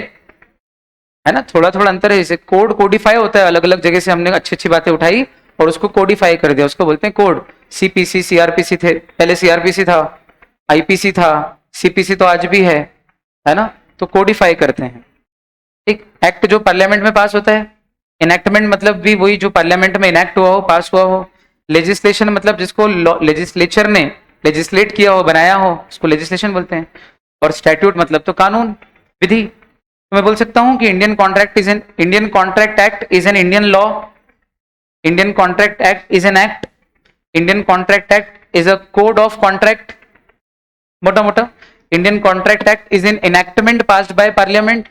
ना, थोड़ा थोड़ा अंतर है। जैसे कोड कोडिफाई होता है, अलग अलग जगह से हमने अच्छी अच्छी बातें उठाई और उसको कोडिफाई कर दिया, उसको बोलते हैं कोड। सीपीसी, सीआरपीसी थे, पहले सीआरपीसी था, आईपीसी था, सीपीसी तो आज भी है ना। तो कोडिफाई करते हैं। एक एक्ट जो पार्लियामेंट में पास होता है, इनैक्टमेंट मतलब भी वही जो पार्लियामेंट में इनैक्ट हुआ हो, पास हुआ हो। लेजिस्लेशन मतलब जिसको लेजिस्लेचर ने लेजिस्लेट किया हो, बनाया हो, उसको लेजिस्लेशन बोलते हैं। और स्टैट्यूट मतलब तो कानून, विधि। तो मैं बोल सकता हूं कि Indian contract act is an Indian law, Indian contract act is an act, Indian contract act is a code of contract, मोटा मोटा। Indian contract act is an enactment passed by parliament,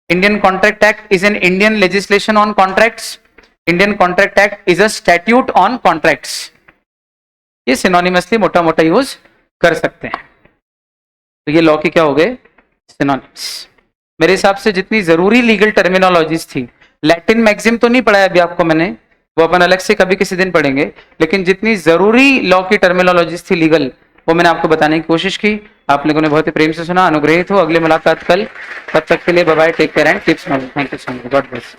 Indian contract act is an Indian legislation on contracts, Indian contract act is a statute on contracts. ये synonymously मोटा मोटा use कर सकते हैं। तो ये लॉ के क्या हो गए? सिनोनिम्स। मेरे हिसाब से जितनी जरूरी लीगल टर्मिनोलॉजीज थी, लैटिन मैक्सिम तो नहीं पढ़ा है अभी आपको मैंने, वो अपन अलग से कभी किसी दिन पढ़ेंगे, लेकिन जितनी जरूरी लॉ की टर्मिनोलॉजीज थी लीगल, वो मैंने आपको बताने की कोशिश की। आप लोगों ने बहुत ही प्रेम से सुना, अनुग्रहित हो। अगली मुलाकात कल, तब तक के लिए bye bye, take care and keep smiling. Thank you so much, God bless.